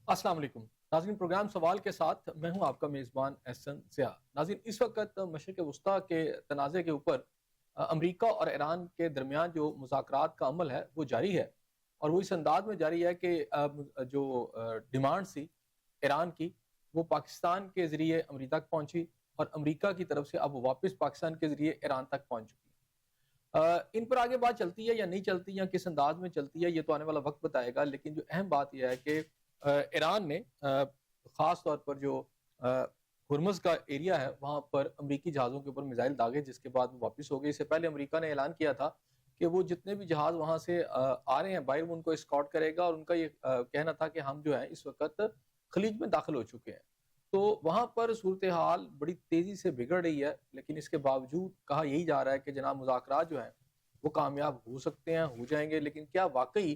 السلام علیکم ناظرین، پروگرام سوال کے ساتھ میں ہوں آپ کا میزبان احسن ضیاء۔ ناظرین، اس وقت مشرق وسطیٰ کے تنازع کے اوپر امریکہ اور ایران کے درمیان جو مذاکرات کا عمل ہے وہ جاری ہے، اور وہ اس انداز میں جاری ہے کہ جو ڈیمانڈ تھی ایران کی وہ پاکستان کے ذریعے امریکہ تک پہنچی، اور امریکہ کی طرف سے اب وہ واپس پاکستان کے ذریعے ایران تک پہنچ چکی ہے۔ ان پر آگے بات چلتی ہے یا نہیں چلتی، یا کس انداز میں چلتی ہے، یہ تو آنے والا وقت بتائے گا، لیکن جو اہم بات یہ ہے کہ ایران نے خاص طور پر جو ہرمز کا ایریا ہے وہاں پر امریکی جہازوں کے اوپر میزائل داغے، جس کے بعد وہ واپس ہو گئی۔ اس سے پہلے امریکہ نے اعلان کیا تھا کہ وہ جتنے بھی جہاز وہاں سے آ رہے ہیں باہر، وہ ان کو اسکارٹ کرے گا، اور ان کا یہ کہنا تھا کہ ہم جو ہیں اس وقت خلیج میں داخل ہو چکے ہیں۔ تو وہاں پر صورتحال بڑی تیزی سے بگڑ رہی ہے، لیکن اس کے باوجود کہا یہی جا رہا ہے کہ جناب مذاکرات جو ہیں وہ کامیاب ہو سکتے ہیں، ہو جائیں گے، لیکن کیا واقعی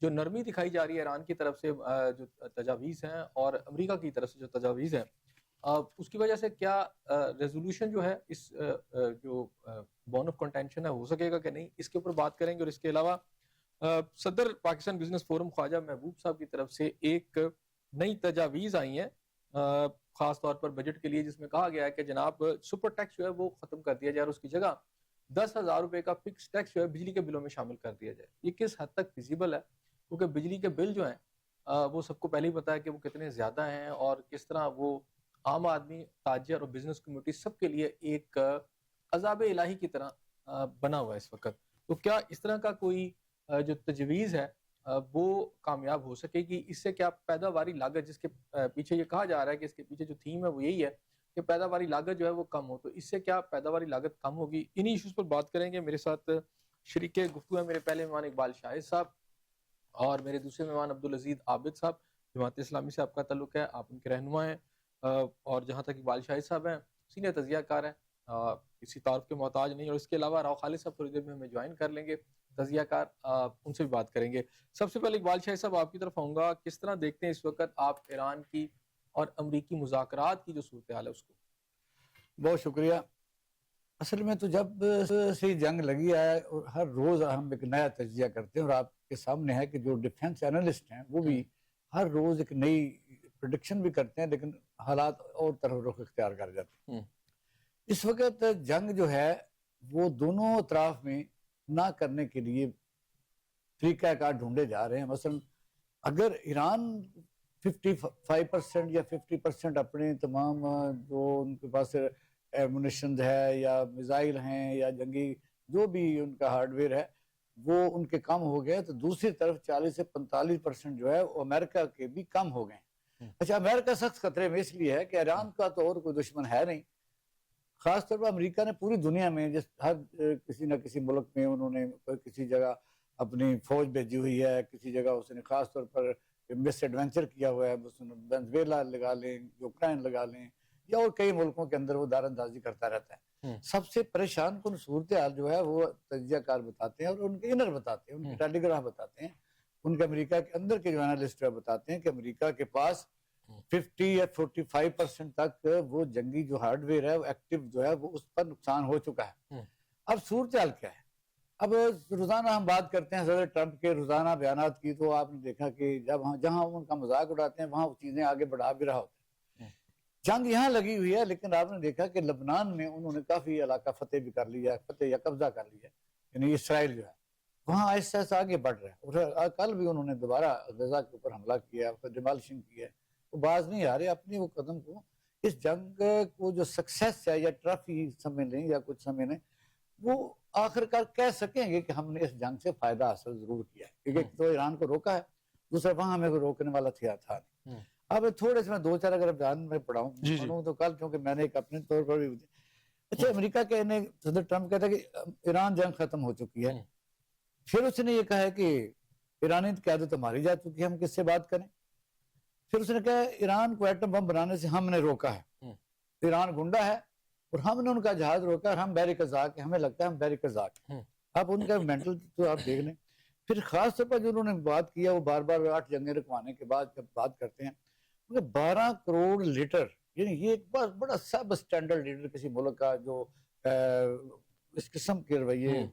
جو نرمی دکھائی جا رہی ہے ایران کی طرف سے جو تجاویز ہیں اور امریکہ کی طرف سے جو تجاویز ہیں، اس کی وجہ سے کیا ریزولوشن جو ہے اس جو بون آف کنٹینشن ہے ہو سکے گا کہ نہیں، اس کے اوپر بات کریں گے۔ اور اس کے علاوہ صدر پاکستان بزنس فورم خواجہ محبوب صاحب کی طرف سے ایک نئی تجاویز آئی ہیں خاص طور پر بجٹ کے لیے، جس میں کہا گیا ہے کہ جناب سپر ٹیکس جو ہے وہ ختم کر دیا جائے، اور اس کی جگہ 10,000 روپے کا فکس ٹیکس جو ہے بجلی کے بلوں میں شامل کر دیا جائے۔ یہ کس حد تک فیزیبل ہے، کیونکہ بجلی کے بل جو ہیں وہ سب کو پہلے ہی پتا ہے کہ وہ کتنے زیادہ ہیں، اور کس طرح وہ عام آدمی، تاجر اور بزنس کمیونٹی سب کے لیے ایک عذاب الہی کی طرح بنا ہوا ہے اس وقت۔ تو کیا اس طرح کا کوئی جو تجویز ہے وہ کامیاب ہو سکے گی؟ اس سے کیا پیداواری لاگت، جس کے پیچھے یہ کہا جا رہا ہے کہ اس کے پیچھے جو تھیم ہے وہ یہی ہے کہ پیداواری لاگت جو ہے وہ کم ہو، تو اس سے کیا پیداواری لاگت کم ہوگی؟ انہی ایشوز پر بات کریں گے۔ میرے ساتھ شریک گفتگو ہے میرے پہلے مہمان اقبال شاہد صاحب، اور میرے دوسرے مہمان عبدالعزیز عابد صاحب، جماعت اسلامی سے آپ کا تعلق ہے، آپ ان کے رہنما ہیں، اور جہاں تک اقبال شاہد صاحب ہیں سینئر تجزیہ کار ہیں، کسی تعارف کے محتاج نہیں، اور اس کے علاوہ راؤ خالد صاحب تھوڑی دیر میں ہمیں جوائن کر لیں گے، تجزیہ کار، ان سے بھی بات کریں گے۔ سب سے پہلے اقبال شاہد صاحب آپ کی طرف آؤں گا، کس طرح دیکھتے ہیں اس وقت آپ ایران کی اور امریکی مذاکرات کی جو صورتحال ہے اس کو؟ بہت شکریہ۔ اصل میں تو جب سے جنگ لگی ہے اور ہر روز ہم ایک نیا تجزیہ کرتے ہیں، اور آپ کے سامنے ہے کہ جو ڈیفنس اینالسٹ ہیں وہ بھی ہر روز ایک نئی پریڈکشن بھی کرتے ہیں، لیکن حالات اور طرف رخ اختیار کر جاتے ہیں۔ اس وقت جنگ جو ہے وہ دونوں اطراف میں نہ کرنے کے لیے طریقہ کار ڈھونڈے جا رہے ہیں۔ مثلا اگر ایران 55% یا 50% اپنے تمام جو ان کے پاس ایمونیشن ہے یا میزائل ہیں یا جنگی جو بھی ان کا ہارڈ ویئر ہے وہ ان کے کم ہو گئے، تو دوسری طرف 40 سے 45% جو ہے وہ امریکہ کے بھی کم ہو گئے ہیں۔ اچھا، امریکہ سخت خطرے میں اس لیے ہے کہ ایران کا تو اور کوئی دشمن ہے نہیں۔ خاص طور پر امریکہ نے پوری دنیا میں جس ہر کسی نہ کسی ملک میں انہوں نے کسی جگہ اپنی فوج بھیجی ہوئی ہے، کسی جگہ اس نے خاص طور پر مس ایڈونچر کیا ہوا ہے، وینزویلا لگا لیں، یوکرائن لگا لیں، یا اور کئی ملکوں کے اندر وہ دار اندازی کرتا رہتا ہے۔ سب سے پریشان کن صورتحال جو ہے وہ تجزیہ کار بتاتے ہیں، اور ان کے انر بتاتے ہیں، ان کے ٹیلی گراف بتاتے ہیں، ان کے امریکہ کے اندر کے جو انالسٹ بتاتے ہیں کہ امریکہ کے پاس 50 یا 45% تک وہ جنگی جو ہارڈ ویئر ہے وہ ایکٹیو جو ہے وہ اس پر نقصان ہو چکا ہے۔ اب صورتحال کیا ہے؟ اب روزانہ ہم بات کرتے ہیں صدر ٹرمپ کے روزانہ بیانات کی، تو آپ نے دیکھا کہ جہاں ان کا مذاق اڑاتے ہیں وہاں وہ چیزیں آگے بڑھا بھی رہا ہوتا ہے۔ جنگ یہاں لگی ہوئی ہے، لیکن آپ نے دیکھا کہ لبنان میں انہوں نے کافی علاقہ فتح بھی کر لیا، فتح یا قبضہ کر لیا، یعنی اسرائیل جو ہے وہاں ایسا ایسا آگے بڑھ رہا ہے، اور کل بھی انہوں نے دوبارہ غزہ کے اوپر حملہ کیا، ڈیمالشنگ کی ہے، وہ باز نہیں آ رہے اپنی وہ قدم کو۔ اس جنگ کو جو سکسیس ہے یا ٹرافی سمجھ لیں یا کچھ سمجھ لیں، وہ آخر کار کہہ سکیں گے کہ ہم نے اس جنگ سے فائدہ حاصل ضرور کیا ہے، کیونکہ تو ایران کو روکا ہے، دوسرا وہاں ہمیں روکنے والا تھا نہیں۔ اب تھوڑے سے میں دو چار اگر بیان میں پڑھاؤں تو کل چونکہ میں نے ایک اپنے طور پر بھی اچھا، امریکہ کے صدر ٹرمپ کہتا ہے کہ ایران جنگ ختم ہو چکی ہے، پھر اس نے یہ کہا ہے کہ ایرانی قیادت ماری جا چکی ہے، ہم کس سے بات کریں؟ پھر اس نے کہا ایران کو ایٹم بم بنانے سے ہم نے روکا ہے، ایران گنڈا ہے اور ہم نے ان کا جہاز روکا، اور ہم بحر قزاق ہیں، ہمیں لگتا ہے ہم بحر قزاق ہیں۔ اب ان کا مینٹل تو آپ دیکھ لیں۔ پھر خاص طور پر جو انہوں نے بات کیا وہ بار بار 8 جنگیں رکوانے کے بعد جب بات کرتے ہیں 12 کروڑ لیٹر، یعنی یہ ایک بڑا سب سٹینڈرڈ لیٹر کسی ملک کا جو اس قسم کے رویے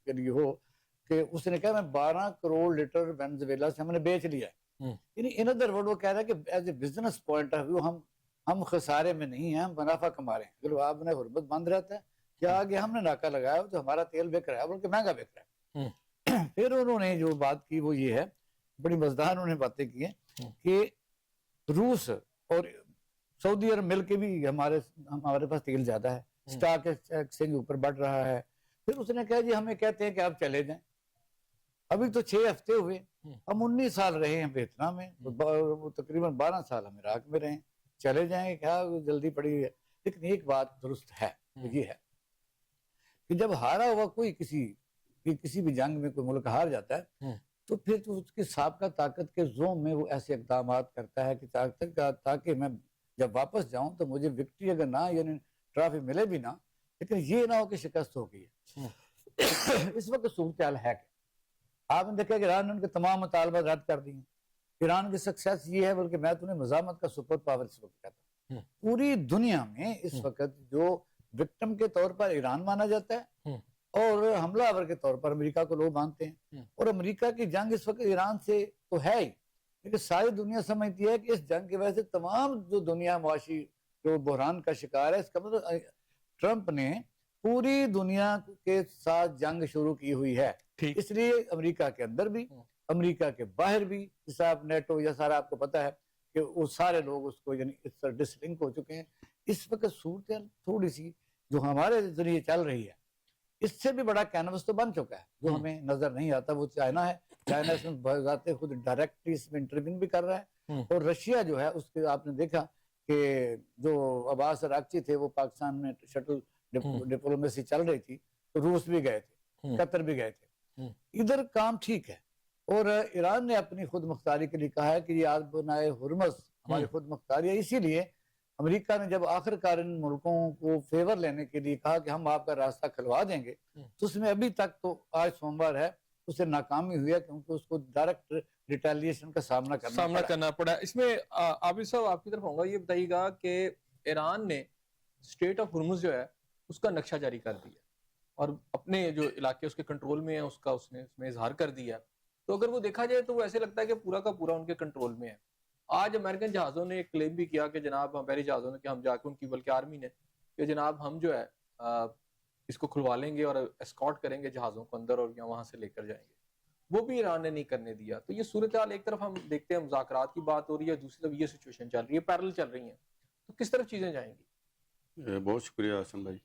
کے لیے ہو، کہ اس نے کہا میں 12 کروڑ لیٹر وینزویلا سے ہم نے بیچ لیا ہے۔ یعنی ان ادر ورڈ وہ کہہ رہا ہے کہ as a business point of view ہم خسارے میں نہیں ہیں، ہم منافع کما رہے ہیں. اگر آپ نے غربت بند رہتا ہے کیا آگے ہم نے ناکہ لگایا تو ہمارا تیل بک رہا ہے بلکہ مہنگا بک رہا ہے. پھر انہوں نے جو بات کی وہ یہ ہے، بڑی مزدار انہوں نے باتیں کی ہیں کہ روس اور سعودی عرب مل کے بھی ہمارے پاس تیل زیادہ ہے، سٹاک ایکسچینج اوپر بڑھ رہا ہے. پھر اس نے کہا جی ہمیں کہتے ہیں کہ آپ چلے جائیں. ابھی تو 6 ہفتے ہوئے، ہم 19 سال رہے ہیں ویتنام میں، تقریباً 12 سال ہم عراق میں رہے ہیں. چلے جائیں کیا جلدی پڑی ہے؟ لیکن ایک بات درست ہے، وہ یہ ہے کہ جب ہارا ہوا کسی بھی جنگ میں کوئی ملک ہار جاتا ہے تو پھر تو اس کی سابقہ طاقت کے زوم میں وہ ایسے اقدامات کرتا ہے کہ تاکہ میں جب واپس جاؤں تو مجھے وکٹری اگر نہ یعنی ٹرافی ملے بھی نہ، لیکن یہ نہ ہو کہ شکست ہو گئی ہے. اس وقت صورتحال ہے کہ آپ نے دیکھا کہ ایران نے ان کے تمام مطالبات رد کر دی ہیں. ایران کی سکسیس یہ ہے، بلکہ میں تمہیں مزاحمت کا سپر پاور اس وقت کہتا ہوں. پوری دنیا میں اس وقت جو وکٹم کے طور پر ایران مانا جاتا ہے اور حملہ آور کے طور پر امریکہ کو لوگ مانتے ہیں. اور امریکہ کی جنگ اس وقت ایران سے تو ہے ہی، لیکن ساری دنیا سمجھتی ہے کہ اس جنگ کی وجہ سے تمام جو دنیا معاشی جو بحران کا شکار ہے، اس کا مطلب ٹرمپ نے پوری دنیا کے ساتھ جنگ شروع کی ہوئی ہے. اس لیے امریکہ کے اندر بھی امریکہ کے باہر بھی، جیسا آپ نیٹو یا سارا آپ کو پتا ہے کہ وہ سارے لوگ اس کو یعنی اس طرح ڈس لنک ہو چکے ہیں. اس وقت صورتحال تھوڑی سی جو ہمارے ذریعے چل رہی ہے اس سے بھی بڑا کینوس تو بن چکا ہے جو ہمیں نظر نہیں آتا. وہ چائنا ہے، چائنا اس میں بذات خود ڈائریکٹلی اس میں انٹروین بھی کر رہا ہے. اور رشیا جو ہے اس کے آپ نے دیکھا کہ جو عباس اراغچی تھے وہ پاکستان میں شٹل ڈپلومیسی چل رہی تھی تو روس بھی گئے تھے، قطر بھی گئے تھے. ادھر کام ٹھیک ہے. اور ایران نے اپنی خود مختاری کے لیے کہا ہے کہ یہ آج بنائے ہرمز ہماری خود مختاری ہے. اسی لیے امریکہ نے جب آخر کار ان ملکوں کو فیور لینے کے لیے کہا کہ ہم آپ کا راستہ کھلوا دیں گے، تو اس میں ابھی تک تو آج سوموار ہے اسے ناکامی ہوئی ہے کیونکہ اس کو ڈائریکٹ ریٹیلیشن کا سامنا کرنا پڑا. اس میں عابد صاحب آپ کی طرف ہوں گا، یہ بتائیے گا کہ ایران نے اسٹریٹ آف ہرمز جو ہے اس کا نقشہ جاری کر دیا اور اپنے جو علاقے اس کے کنٹرول میں ہیں اس نے اس میں اظہار کر دیا. تو اگر وہ دیکھا جائے تو وہ ایسے لگتا ہے کہ پورا کا پورا ان کے کنٹرول میں ہے. آج امریکن جہازوں نے ایک کلیم بھی کیا کہ جناب بحری جہازوں نے کہ ہم جا کے ان کی بلکہ آرمی نے کہ جناب ہم جو ہے اس کو کھلوا لیں گے اور اسکارٹ کریں گے جہازوں کو اندر اور وہاں سے لے کر جائیں گے. وہ بھی ایران نے نہیں کرنے دیا. تو یہ صورتحال ایک طرف ہم دیکھتے ہیں مذاکرات کی بات ہو رہی ہے، دوسری طرف یہ سچویشن چل رہی ہے، پیرل چل رہی ہیں. تو کس طرف چیزیں جائیں گی؟ بہت شکریہ حسن بھائی.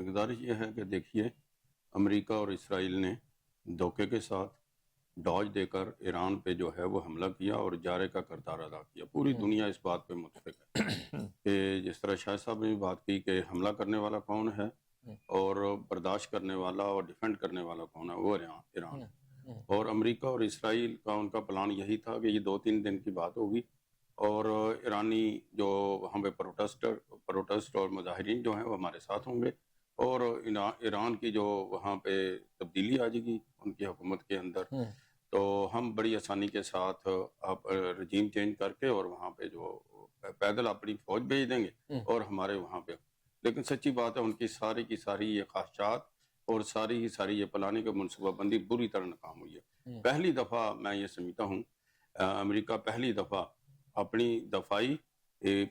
گزارش یہ ہے کہ دیکھیے امریکہ اور اسرائیل نے دھوکے کے ساتھ ڈاج دے کر ایران پہ جو ہے وہ حملہ کیا اور جارے کا کردار ادا کیا. پوری دنیا اس بات پہ متفق ہے کہ جس طرح شاہ صاحب نے بھی بات کی کہ حملہ کرنے والا کون ہے اور برداشت کرنے والا اور ڈیفینڈ کرنے والا کون ہے، وہ ایران. اور امریکہ اور اسرائیل کا ان کا پلان یہی تھا کہ یہ 2-3 دن کی بات ہوگی اور ایرانی جو وہاں پہ پروٹسٹ اور مظاہرین جو ہیں وہ ہمارے ساتھ ہوں گے اور ایران کی جو وہاں پہ تبدیلی آ جائے گی ان کی حکومت کے اندر، تو ہم بڑی آسانی کے ساتھ رجیم چینج کر کے اور وہاں پہ جو پیدل اپنی فوج بھیج دیں گے اور ہمارے وہاں پہ. لیکن سچی بات ہے ان کی ساری کی ساری یہ خواہشات اور ساری یہ پلاننگ کی منصوبہ بندی بری طرح ناکام ہوئی ہے. پہلی دفعہ میں یہ سمجھتا ہوں امریکہ پہلی دفعہ اپنی دفاعی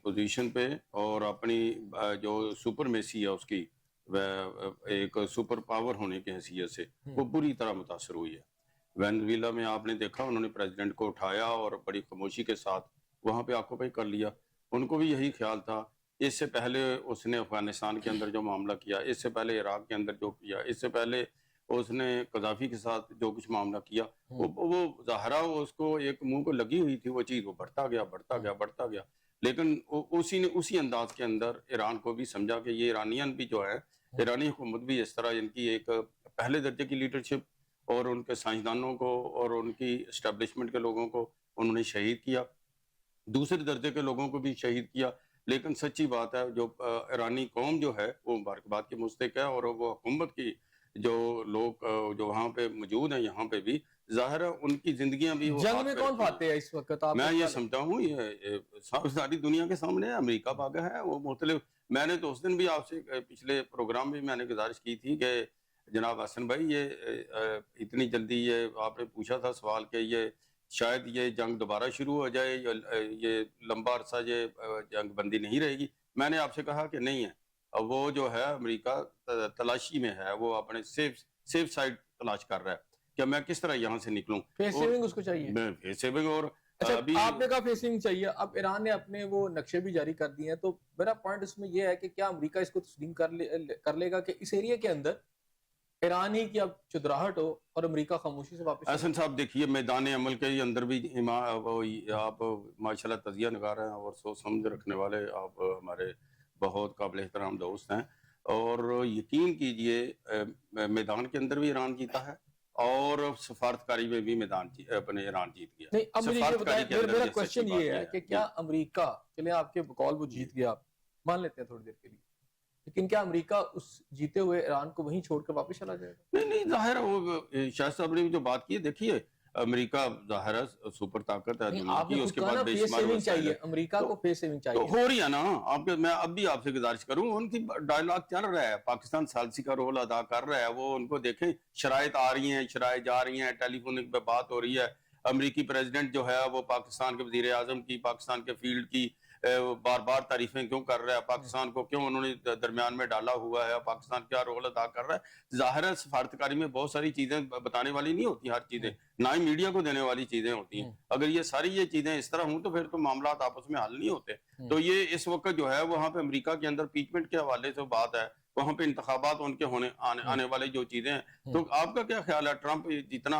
پوزیشن پہ اور اپنی جو سپرمیسی ہے اس کی ایک سپر پاور ہونے کی حیثیت سے وہ بری طرح متاثر ہوئی ہے. وینزویلا میں آپ نے دیکھا انہوں نے پریزیڈنٹ کو اٹھایا اور بڑی خاموشی کے ساتھ وہاں پہ آکوپائی کر لیا. ان کو بھی یہی خیال تھا. اس سے پہلے اس نے افغانستان کے اندر جو معاملہ کیا، اس سے پہلے عراق کے اندر جو کیا، اس سے پہلے اس نے قذافی کے ساتھ جو کچھ معاملہ کیا، وہ ظاہرہ اس کو ایک منہ کو لگی ہوئی تھی وہ چیز، وہ بڑھتا گیا. لیکن اسی انداز کے اندر ایران کو بھی سمجھا کہ یہ ایرانین بھی جو ہے، ایرانی حکومت بھی اس طرح ان کی ایک پہلے درجے کی لیڈرشپ اور ان کے سائنسدانوں کو اور ان کی اسٹیبلشمنٹ کے لوگوں کو انہوں نے شہید کیا، دوسرے درجے کے لوگوں کو بھی شہید کیا. لیکن سچی بات ہے جو ایرانی قوم جو ہے وہ مبارکباد کی مستحق ہے اور وہ حکومت کی جو لوگ جو وہاں پہ موجود ہیں یہاں پہ بھی ظاہر ہے ان کی زندگیاں بھی جنگ میں کون پاتے ہیں اس وقت؟ میں یہ سمجھتا ہوں یہ ساری دنیا کے سامنے امریکہ بھاگا ہے. وہ مختلف، میں نے تو اس دن بھی آپ سے پچھلے پروگرام میں نے گزارش کی تھی کہ جناب حسن بھائی یہ اتنی جلدی یہ آپ نے پوچھا تھا سوال کہ یہ شاید یہ جنگ دوبارہ شروع ہو جائے، یہ لمبا عرصہ یہ جنگ بندی نہیں رہے گی. میں نے آپ سے کہا کہ نہیں ہے، وہ جو ہے امریکہ تلاشی میں ہے، وہ اپنے سیف سائڈ تلاش کر رہا ہے کہ میں کس طرح یہاں سے نکلوں. فیس سیونگ اس کو چاہیے. Face saving. اور اچھا ابھی آپ نے کہا فیس سیونگ چاہیے، اب ایران نے اپنے وہ نقشے بھی جاری کر دیے ہیں، تو میرا پوائنٹ اس میں یہ ہے کہ کیا امریکہ اس کو تسلیم کر لے گا کہ اس ایریا کے اندر ایران ہی کی اب چدراہٹ ہو اور امریکہ خاموشی سے واپس؟ احسن صاحب دیکھیے، میدان عمل کے اندر بھی آپ ماشاءاللہ تجزیہ نگار ہیں اور سوچ سمجھ رکھنے والے، آپ ہمارے بہت قابل احترام دوست ہیں، اور یقین کیجئے میدان کے اندر بھی ایران جیتا ہے اور سفارتکاری میں بھی اپنے ایران جیت گیا. نہیں اب مجھے یہ بتائیں، میرا سچی کوشچن بات یہ ہے کہ کیا امریکہ، چلیں آپ کے بقول وہ جیت گیا، مان لیتے ہیں تھوڑی دیر کے لیے، لیکن کیا امریکہ اس جیتے ہوئے ایران کو وہیں چھوڑ کر واپس چلا جائے گا؟ نہیں ظاہر ہے، وہ شاہ صاحب نے جو بات کی ہے، دیکھیے امریکہ ظاہر ہے سپر طاقت ہے دنیا آپ نے کی، اس خود کے کہا نا بعد بے فیس شمار سیونگ وسائل چاہیے، ہے. امریکہ کو فیس سیونگ تو چاہیے. ہو رہی ہے نا. میں اب بھی آپ سے گزارش کروں، ان کی ڈائلاگ چل رہا ہے، پاکستان ثالثی کا رول ادا کر رہا ہے. وہ ان کو دیکھیں، شرائط آ رہی ہیں، شرائط جا رہی ہیں، ٹیلی فونک پہ بات ہو رہی ہے. امریکی پریزیڈنٹ جو ہے وہ پاکستان کے وزیر اعظم کی، پاکستان کے فیلڈ کی بار بار تعریفیں کیوں کر رہا ہے، پاکستان کو کیوں انہوں نے درمیان میں ڈالا ہوا ہے، پاکستان کیا رول ادا کر رہا ہے. ظاہر ہے سفارتکاری میں بہت ساری چیزیں بتانے والی نہیں ہوتی، ہر چیزیں نہ ہی میڈیا کو دینے والی چیزیں ہوتی ہیں. اگر یہ ساری چیزیں اس طرح ہوں تو پھر تو معاملات آپس میں حل نہیں ہوتے. تو یہ اس وقت جو ہے وہاں پہ امریکہ کے اندر پیچمنٹ کے حوالے سے بات ہے، وہاں پہ انتخابات ان کے آنے والے جو چیزیں ہیں. تو آپ کا کیا خیال ہے، ٹرمپ جتنا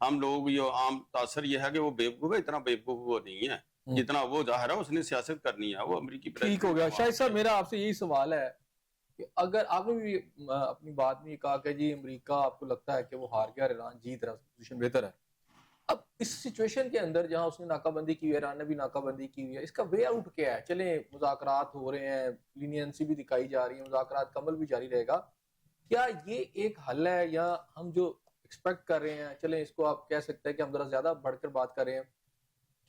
ہم لوگ یہ عام تاثر یہ ہے کہ وہ بیوقوف ہے، اتنا بیوقوف وہ نہیں ہے جتنا وہ ظاہر ہے اس نے سیاست کرنی ہے، وہ امریکی ٹھیک ہو گیا. شاہد صاحب میرا آپ سے یہی سوال ہے کہ اگر آپ نے بھی اپنی بات میں یہ کہا کہ جی امریکہ آپ کو لگتا ہے کہ وہ ہار گیا اور ایران جیت رہا، پوزیشن بہتر ہے، اب اس سچویشن کے اندر جہاں اس نے ناکہ بندی کی ہوئی ہے، ایران نے بھی ناکہ بندی کی ہوئی ہے، اس کا وے آؤٹ کیا ہے؟ چلیں مذاکرات ہو رہے ہیں، لینینسی بھی دکھائی جا رہی ہے، مذاکرات کا عمل بھی جاری رہے گا، کیا یہ ایک حل ہے یا ہم جو ایکسپیکٹ کر رہے ہیں، چلیں اس کو آپ کہہ سکتے ہیں کہ ہم ذرا زیادہ بڑھ کر بات کر رہے ہیں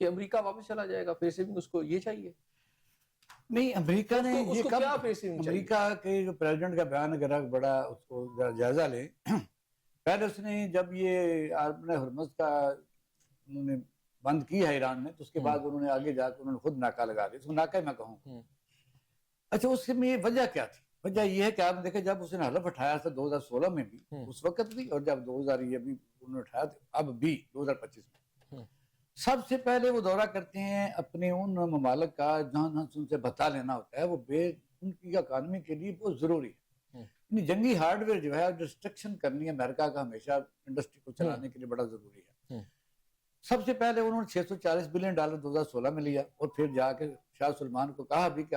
کہ امریکہ واپس چلا جائے گا، فیس سیونگ اس کو یہ چاہیے؟ نہیں، امریکہ نے یہ کب، کیا فیس سیونگ چاہیے؟ امریکہ کے جو پریزیڈنٹ کا بیان اگر آپ بڑا اس کو ذرا جائزہ لیں، پہلے اس نے جب یہ عرب نے ہرمز کا انہوں نے بند کی ہے ایران میں، تو اس کے بعد انہوں نے آگے جا کے انہوں نے خود ناکہ لگا دی، اس کو ناکہ میں کہوں. اچھا اس میں وجہ کیا تھی؟ وجہ یہ ہے کہ آپ نے دیکھا جب اس نے حلف اٹھایا تھا 2016 میں بھی، اس وقت بھی، اور جب 2000 یہ بھی انہوں نے اٹھایا تھا اب بھی 2025 میں، سب سے پہلے وہ دورہ کرتے ہیں اپنے ان ممالک کا جہاں ان سے بتا لینا ہوتا ہے، وہ ان کی اکانومی کے لیے بہت ضروری ہے. یعنی جنگی ہارڈ ویئر جو ہے ڈسٹرکشن کرنی ہے، امریکہ کا ہمیشہ انڈسٹری کو چلانے کے لیے بڑا ضروری ہے. سب سے پہلے انہوں نے $640 بلین 2016 میں لیا، اور پھر جا کے شاہ سلمان کو کہا بھی کہ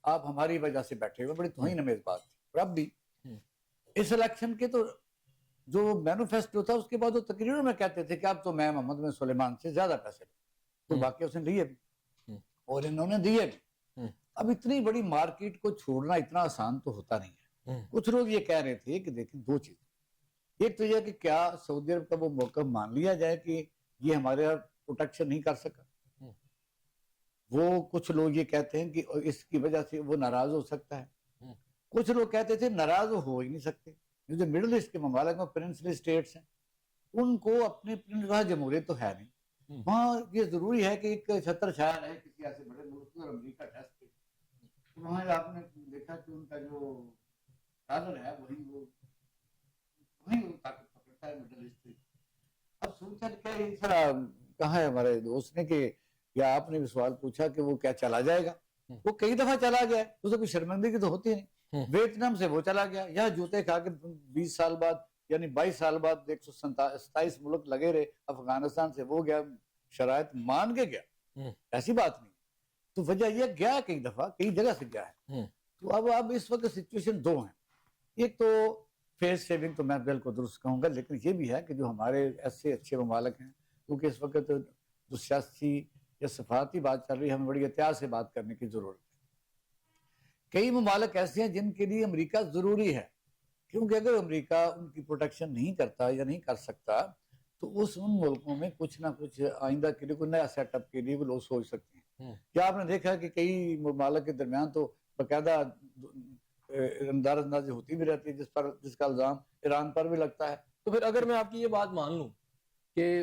آپ ہماری وجہ سے بیٹھے ہوئے، بڑی توہین امیز بات تھی. اور اب بھی اس الیکشن کے تو جو مینوفیسٹو تھا اس کے بعد وہ تقریروں میں کہتے تھے کہ اب تو میں محمد بن سلیمان سے زیادہ پیسے لوں، تو باقی اس نے لیے بھی اور انہوں نے دیے بھی. اب اتنی بڑی مارکیٹ کو چھوڑنا اتنا آسان تو ہوتا نہیں ہے. کچھ لوگ یہ کہہ رہے تھے کہ دیکھیں دو چیزیں، ایک تو یہ کہ کیا سعودی عرب کا وہ موقف مان لیا جائے کہ یہ ہمارے پروٹیکشن نہیں کر سکا. وہ کچھ لوگ یہ کہتے ہیں کہ اس کی وجہ سے وہ ناراض ہو سکتا ہے. کچھ لوگ کہتے تھے ناراض ہو ہی نہیں سکتے، جو مڈل ایسٹ کے ممالک میں پرنسلی اسٹیٹس ہیں ان کو اپنے وہاں جمہوریت تو ہے نہیں، وہاں یہ ضروری ہے کہ ایک چھتر چھایا رہے کسی ایسے بڑے ملک میں. اور امریکہ ٹیسٹ پہ وہاں آپ نے دیکھا کہ ان کا جو ڈالر ہے وہی طاقت پکڑتا ہے مڈل ایسٹ سے. اب سوچا کہ یہ سارا کہا ہے ہمارے دوست نے کہ یا آپ نے بھی سوال پوچھا کہ وہ کیا چلا جائے گا، وہ کئی دفعہ چلا گیا ہے، اسے کوئی شرمندگی تو ہوتی نہیں. ویتنام سے وہ چلا گیا، یہاں جوتے کھا کے 20 سال بعد یعنی 22 سال بعد 127 ملک لگے رہے. افغانستان سے وہ گیا، شرائط مان کے گیا، ایسی بات نہیں. تو وجہ یہ گیا کئی دفعہ کئی جگہ سے گیا ہے. تو اب اس وقت سچویشن دو ہیں. ایک تو فیس سیونگ تو میں بالکل درست کہوں گا، لیکن یہ بھی ہے کہ جو ہمارے ایسے اچھے ممالک ہیں، کیونکہ اس وقت جو سیاسی یا سفارتی بات چل رہی ہے، ہمیں بڑی احتیاط سے بات کرنے کی ضرورت ہے. کئی ممالک ایسے ہیں جن کے لیے امریکہ ضروری ہے، کیونکہ اگر امریکہ ان کی پروٹیکشن نہیں کرتا یا نہیں کر سکتا تو ان ملکوں میں کچھ نہ کچھ آئندہ کے لیے کوئی نیا سیٹ اپ کے لیے وہ لوگ سوچ سکتے ہیں. کیا آپ نے دیکھا کہ کئی ممالک کے درمیان تو باقاعدہ انداز اندازی ہوتی بھی رہتی ہے جس کا الزام ایران پر بھی لگتا ہے. تو پھر اگر میں آپ کی یہ بات مان لوں کہ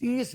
$30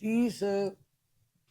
$30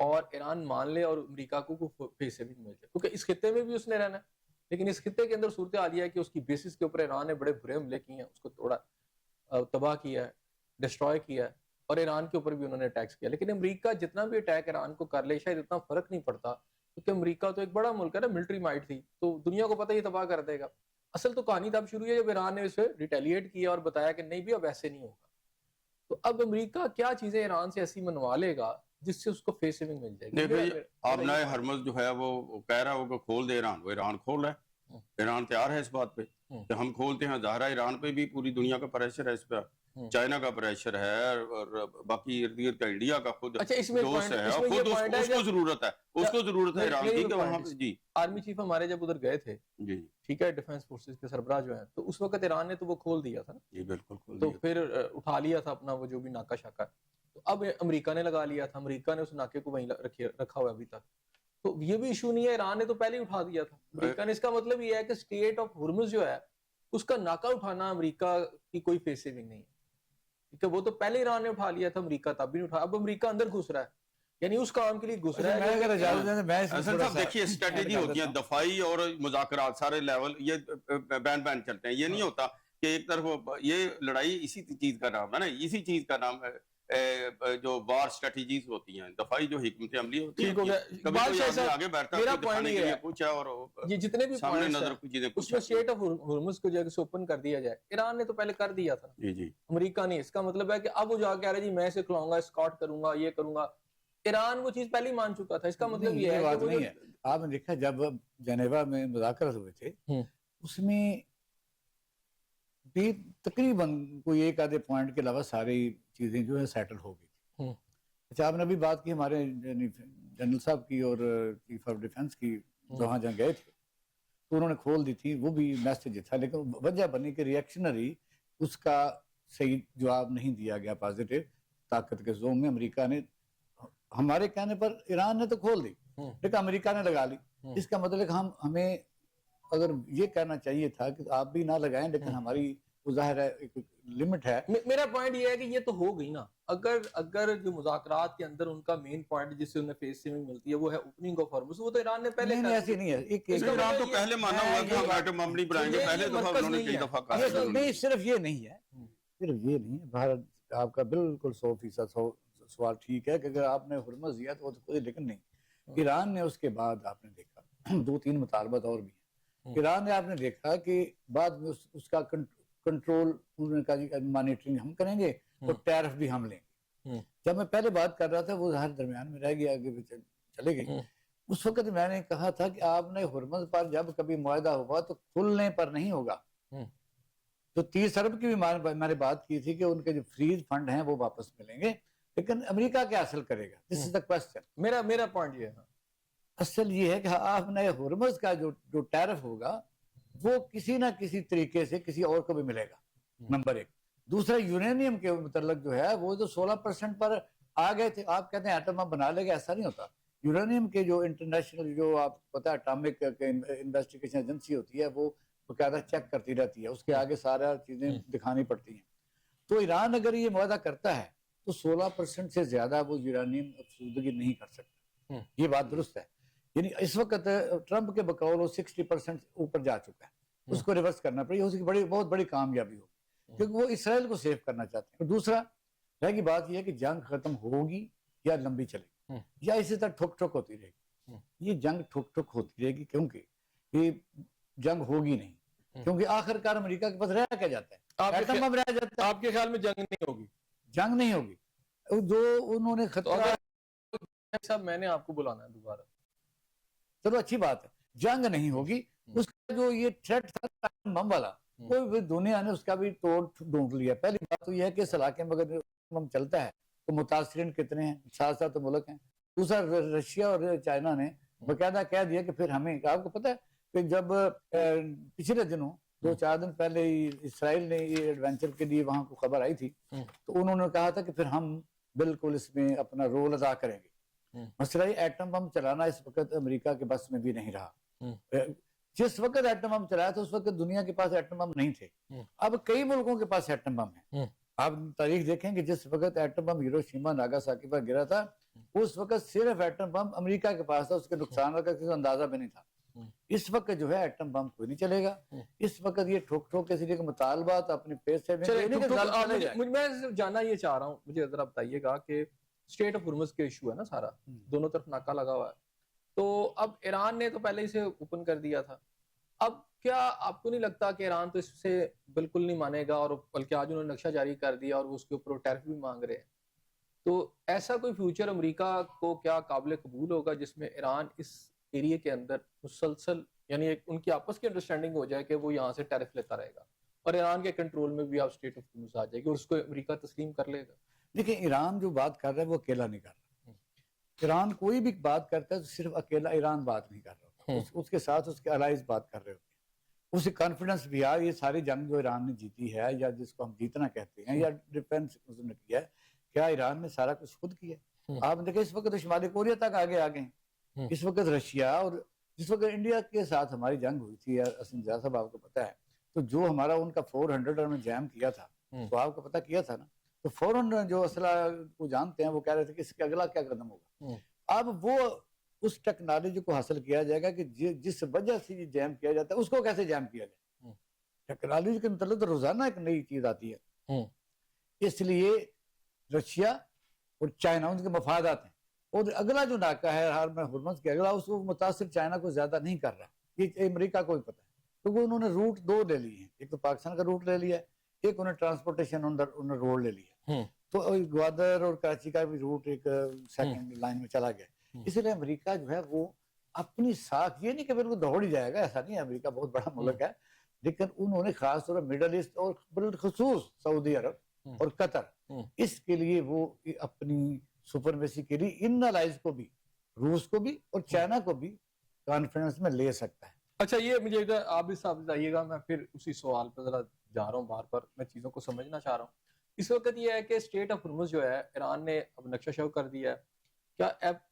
اور ایران مان لے اور امریکہ کو فیس سیونگ مل جائے، کیونکہ اس خطے میں بھی اس نے رہنا ہے، لیکن اس خطے کے اندر صورتحال یہ ہے کہ اس کی بیسس کے اوپر ایران نے بڑے برے حملے کیے ہیں، اس کو توڑا، تباہ کیا ہے، ڈسٹروائے کیا ہے، اور ایران کے اوپر بھی انہوں نے اٹیکس کیا. لیکن امریکہ جتنا بھی اٹیک ایران کو کر لے شاید اتنا فرق نہیں پڑتا، کیونکہ امریکہ تو ایک بڑا ملک ہے نا، ملٹری مائٹ تھی، تو دنیا کو پتہ یہ تباہ کر دے گا. اصل تو کہانی تب شروع ہے جب ایران نے اسے ریٹیلیٹ کیا اور بتایا کہ نہیں بھی اب ایسے نہیں ہوگا. تو اب امریکہ کیا چیزیں ایران سے ایسی منوا لے گا جس سے اس کو فیس سیونگ مل جائے گی. نہیں بھائی، آبنائے ہرمز جو ہے وہ کہہ رہا ہے وہ کھول دے ایران، وہ ایران کھول رہا ہے، ایران تیار ہے اس بات پہ کہ ہم کھولتے ہیں. ظاہرہ ایران پہ بھی پوری دنیا کا پریشر ہے اس پہ، چائنا کا پریشر ہے، اور باقی ارد گرد کا انڈیا کا خود اچھا اس میں دوست ہے، اور خود اس کو ضرورت ہے، اس کو ضرورت ہے ایران کی کہ وہاں پہ. جی آرمی چیف ہمارے جب ادھر گئے تھے، جی ٹھیک ہے، ڈیفنس فورسز کے سربراہ جو ہیں، تو اس وقت ایران نے تو وہ کھول دیا تھا نا. جی بالکل کھول تو دیا. پھر اٹھا لیا تھا اپنا وہ جو بھی ناکہ شاکہ. تو اب امریکہ نے لگا لیا تھا، امریکہ نے اس ناکے کو وہیں رکھا ہوا ابھی تک. تو یہ بھی ایشو نہیں ہے، ایران نے تو پہلے ہی اٹھا دیا تھا امریکہ نے. اس کا مطلب یہ ہے کہ اسٹیٹ آف ہرمز جو ہے اس کا ناکہ اٹھانا امریکہ کی کوئی فیس سیونگ نہیں ہے، کیونکہ وہ تو پہلے ایران نے اٹھا لیا تھا، امریکہ تب بھی نہیں اٹھا. اب امریکہ اندر گھس رہا ہے، یعنی اس کام کے لیے گھس رہا ہے. میں اگر اجازت دیں تو میں اصل صاحب دیکھیے اسٹریٹجی ہوتی ہے دفاعی اور مذاکرات، سارے لیول یہ بین چلتے ہیں. یہ نہیں ہوتا کہ ایک طرف یہ لڑائی اسی چیز کا نام ہے نا، اسی چیز کا نام ہے جو وار اسٹریٹجیز ہوتی ہیں، دفاعی جو حکمت عملی ہوتی ہے. ٹھیک ہو گیا. کبھی کوئی آدمی آگے بیٹھتا ہے میرا کوئی دکھانے پوائنٹ کے یہ لیے ہے کچھ ہے اور یہ جتنے بھی سامنے پوائنٹس نظر ہیں کچھ چیزیں اس کچھ میں اسٹیٹ آف ہرمز کو جگہ سے اوپن کر دیا جائے. ایران نے تو پہلے کر دیا تھا، جی جی امریکہ نہیں. اس کا مطلب ہے کہ اب وہ جا کے کہہ رہا ہے جی میں اسے کھلاؤں گا، اسکاٹ کروں گا، یہ کروں گا. ایران وہ چیز پہلے ہی مان چکا تھا. اس کا مطلب یہ ہے بات کہ وہ نہیں ہے. آپ نے دیکھا جب جنیوا میں مذاکرات ہوئے تھے اس میں بھی تقریباً کوئی ایک آدھے پوائنٹ کے علاوہ ساری چیزیں جو ہے سیٹل ہو گئی تھی. اچھا آپ نے ابھی بات کی ہمارے جنرل صاحب کی اور چیف آف ڈیفنس کی، جہاں گئے تھے تو انہوں نے کھول دی تھی، وہ بھی میسج تھا، لیکن وجہ بنی کہ ریئیکشنری اس کا صحیح جواب نہیں دیا گیا پازیٹیو طاقت کے زوم میں. امریکہ نے ہمارے کہنے پر ایران نے تو کھول دی لیکن امریکہ نے لگا لی. اس کا مطلب ہمیں اگر یہ کہنا چاہیے تھا کہ آپ بھی نہ لگائیں، لیکن ہماری ظاہر ہے ایک لمٹ ہے. میرا پوائنٹ یہ ہے کہ یہ تو ہو گئی نا. اگر جو مذاکرات کے اندر ان کا مین پوائنٹ جس سے انہیں فیس سیونگ ملتی ہے وہ ہے اوپننگ آف ہرمز، وہ تو ایران نے پہلے نہیں ایسی نہیں ہے. ایران تو پہلے مانا ہوا کہ ہم ایٹم بم نہیں بنائیں گے، پہلے دفعہ انہوں نے کئی دفعہ کہا. نہیں صرف یہ نہیں ہے، صرف یہ نہیں ہے. بھارت آپ کا بالکل 100% سوال ٹھیک ہے کہ اگر آپ نے ہرمز دیا تو کوئی، لیکن نہیں. ایران نے اس کے بعد آپ نے دیکھا 2-3 مطالبات اور بھی ہیں. ایران نے آپ نے دیکھا کہ بعد میں اس کا کنٹرول انہوں نے کہا جی مانیٹرنگ ہم کریں گے اور ٹیرف بھی ہم لیں گے. جب میں پہلے بات کر رہا تھا وہ ظاہر درمیان میں رہ گیا، آگے چلے گئی. اس وقت میں نے کہا تھا کہ آپ نے ہرمز پر جب کبھی معاہدہ ہوا تو کھلنے پر نہیں ہوگا. تو 30 ارب کی بھی میں نے بات کی تھی کہ ان کے جو فریز فنڈ ہیں وہ واپس ملیں گے، لیکن امریکہ کیا حاصل کرے گا؟ دس از دا کوسچن. میرا پوائنٹ یہ ہے اصل یہ ہے کہ آپ نے ہرمز کا جو ٹیرف ہوگا وہ کسی نہ کسی طریقے سے کسی اور کو بھی ملے گا، نمبر 1. دوسرا یورینیم کے متعلق جو ہے وہ جو 16% پر آ گئے تھے، آپ کہتے ہیں ایٹم بم بنا لے گا، ایسا نہیں ہوتا. یورینیم کے جو انٹرنیشنل جو آپ پتہ ہے اٹامک انویسٹیگیشن ایجنسی ہوتی ہے وہ باقاعدہ چیک کرتی رہتی ہے، اس کے آگے سارا چیزیں دکھانی پڑتی ہیں. تو ایران اگر یہ معاہدہ کرتا ہے تو 16% سے زیادہ وہ یورینیم افزودگی نہیں کر سکتا. یہ بات درست ہے. یعنی اس وقت ٹرمپ کے بقول وہ 60% اوپر جا چکا ہے، اس کو ریورس کرنا پڑے. اس کی بہت بڑی کامیابی ہوگی کیونکہ وہ اسرائیل کو سیو کرنا چاہتے ہیں. اور دوسرا رہ کی بات یہ ہے کہ جنگ ختم ہوگی یا لمبی چلے گی یا اسی طرح ٹھک ٹھک ہوتی رہے گی. یہ جنگ ٹھک ٹھک ہوتی رہے گی کیونکہ یہ جنگ ہوگی نہیں، کیونکہ آخر کار امریکہ کے پاس رہ کیا جاتا ہے، ایٹم بم رہ جاتا ہے. آپ کے خیال میں جنگ نہیں ہوگی؟ جنگ نہیں ہوگی. جو انہوں نے خطرہ، صاحب میں نے آپ کو بلانا ہے دوبارہ. چلو اچھی بات ہے، جنگ نہیں ہوگی. اس کا جو یہ تھریٹ تھا ایٹم بم والا وہ دنیا نے اس کا بھی توڑ ڈھونڈ لیا. پہلی بات تو یہ ہے کہ اس علاقے میں اگر بم چلتا ہے تو متاثرین کتنے ہیں، 7 ملک ہیں. دوسرا رشیا اور چائنا نے باقاعدہ کہہ دیا کہ پھر ہمیں، آپ کو پتہ ہے کہ جب پچھلے دنوں 2-4 دن پہلے اسرائیل نے یہ ایڈونچر کے لیے وہاں کو خبر آئی تھی تو انہوں نے کہا تھا کہ پھر ہم بالکل اس میں اپنا رول ادا کریں گے. مسئلہ ایٹم بم چلانا اس وقت امریکہ کے بس میں بھی نہیں رہا. جس وقت ایٹم بم چلایا تھا اس وقت دنیا کے پاس ایٹم بم نہیں تھے. اب کئی ملکوں کے پاس ایٹم بم ہیں. آپ تاریخ دیکھیں کہ جس وقت ایٹم بم ہیروشیما ناگاساکی پر گرا تھا اس وقت صرف ایٹم بم امریکہ کے پاس تھا، اس کے نقصان کا کسی کو اندازہ بھی نہیں تھا. اس وقت جو ہے ایٹم بم کوئی نہیں چلے گا. اس وقت یہ ٹھوک ٹھوک کے ذریعے مطالبات اپنے پیسے میں میں جاننا یہ چاہ رہا ہوں، مجھے ذرا بتائیے گا کہ اسٹریٹ آف ہرمز کے ایشو ہے نا سارا، دونوں طرف ناکا لگا ہوا ہے، تو اب ایران نے تو پہلے اسے اوپن کر دیا تھا. اب کیا آپ کو نہیں لگتا کہ ایران تو اس سے بالکل نہیں مانے گا، اور بلکہ آج انہوں نے نقشہ جاری کر دیا اور اس کے اوپر ٹیرف بھی مانگ رہے ہیں، تو ایسا کوئی فیوچر امریکہ کو کیا قابل قبول ہوگا جس میں ایران اس ایریے کے اندر مسلسل، یعنی ان کی آپس کی انڈرسٹینڈنگ ہو جائے کہ وہ یہاں سے ٹیرف لیتا رہے گا اور ایران کے کنٹرول میں بھی آپ اسٹیٹ آف ہرمز آ جائے گی اور اس کو امریکہ تسلیم کر لے گا؟ دیکھیں ایران جو بات کر رہا ہے وہ اکیلا نہیں کر رہا. ایران کوئی بھی بات کرتا ہے تو صرف اکیلا ایران بات نہیں کر رہا، اس کے ساتھ اس کے الائز بات کر رہے ہوتے ہیں. اسے کانفیڈنس بھی ہے. یہ ساری جنگ جو ایران نے جیتی ہے یا جس کو ہم جیتنا کہتے ہیں یا ڈیفینس نے کیا ہے، کیا ایران نے سارا کچھ خود کیا؟ آپ دیکھیں اس وقت تو شمالی کوریا تک آگے آ گئے ہیں. اس وقت رشیا اور جس وقت انڈیا کے ساتھ ہماری جنگ ہوئی تھی، اسد زیادہ صاحب آپ کو پتہ ہے، تو جو ہمارا ان کا 400 ہم نے جیم کیا تھا، تو آپ کو پتہ کیا تھا نا، تو فوراً جو اسلحہ کو جانتے ہیں وہ کہہ رہے تھے کہ اس کے اگلا کیا قدم ہوگا. اب وہ اس ٹیکنالوجی کو حاصل کیا جائے گا کہ جس وجہ سے یہ جیم کیا جاتا ہے اس کو کیسے جیم کیا جائے. ٹیکنالوجی کے متعلق تو روزانہ ایک نئی چیز آتی ہے. اس لیے رشیا اور چائنا ان کے مفادات ہیں، اور اگلا جو ناکہ ہے ہرمز کے اگلا، اس کو متاثر چائنا کو زیادہ نہیں کر رہا. یہ امریکہ کو بھی پتہ ہے، کیونکہ انہوں نے روٹ 2 لے لیے ہیں. ایک تو پاکستان کا روٹ لے لیا ہے، ایک انہیں ٹرانسپورٹیشن انہوں نے روڈ لے لیا، تو گوادر اور کراچی کا بھی روٹ ایک سیکنڈ لائن میں چلا گیا. اس لیے امریکہ جو ہے وہ اپنی ساکھ، یہ نہیں کہ پھر وہ دوڑ ہی جائے گا، ایسا نہیں ہے. امریکہ بہت بڑا ملک ہے، لیکن انہوں نے خاص طور پر مڈل ایسٹ اور بالخصوص سعودی عرب اور قطر، اس کے لیے وہ اپنی سپرمیسی کے لیے ان الائز کو بھی، روس کو بھی اور چائنا کو بھی کانفیڈنس میں لے سکتا ہے. اچھا یہ مجھے آپ بھی صاحب بتائیے گا، میں پھر اسی سوال پر ذرا جا رہا ہوں بار پر، میں چیزوں کو سمجھنا چاہ رہا ہوں. اس وقت یہ ہے کہ اسٹیٹ آف ہرمز جو ہے ایران نے اب نقشہ شو کر دیا ہے، کیا اب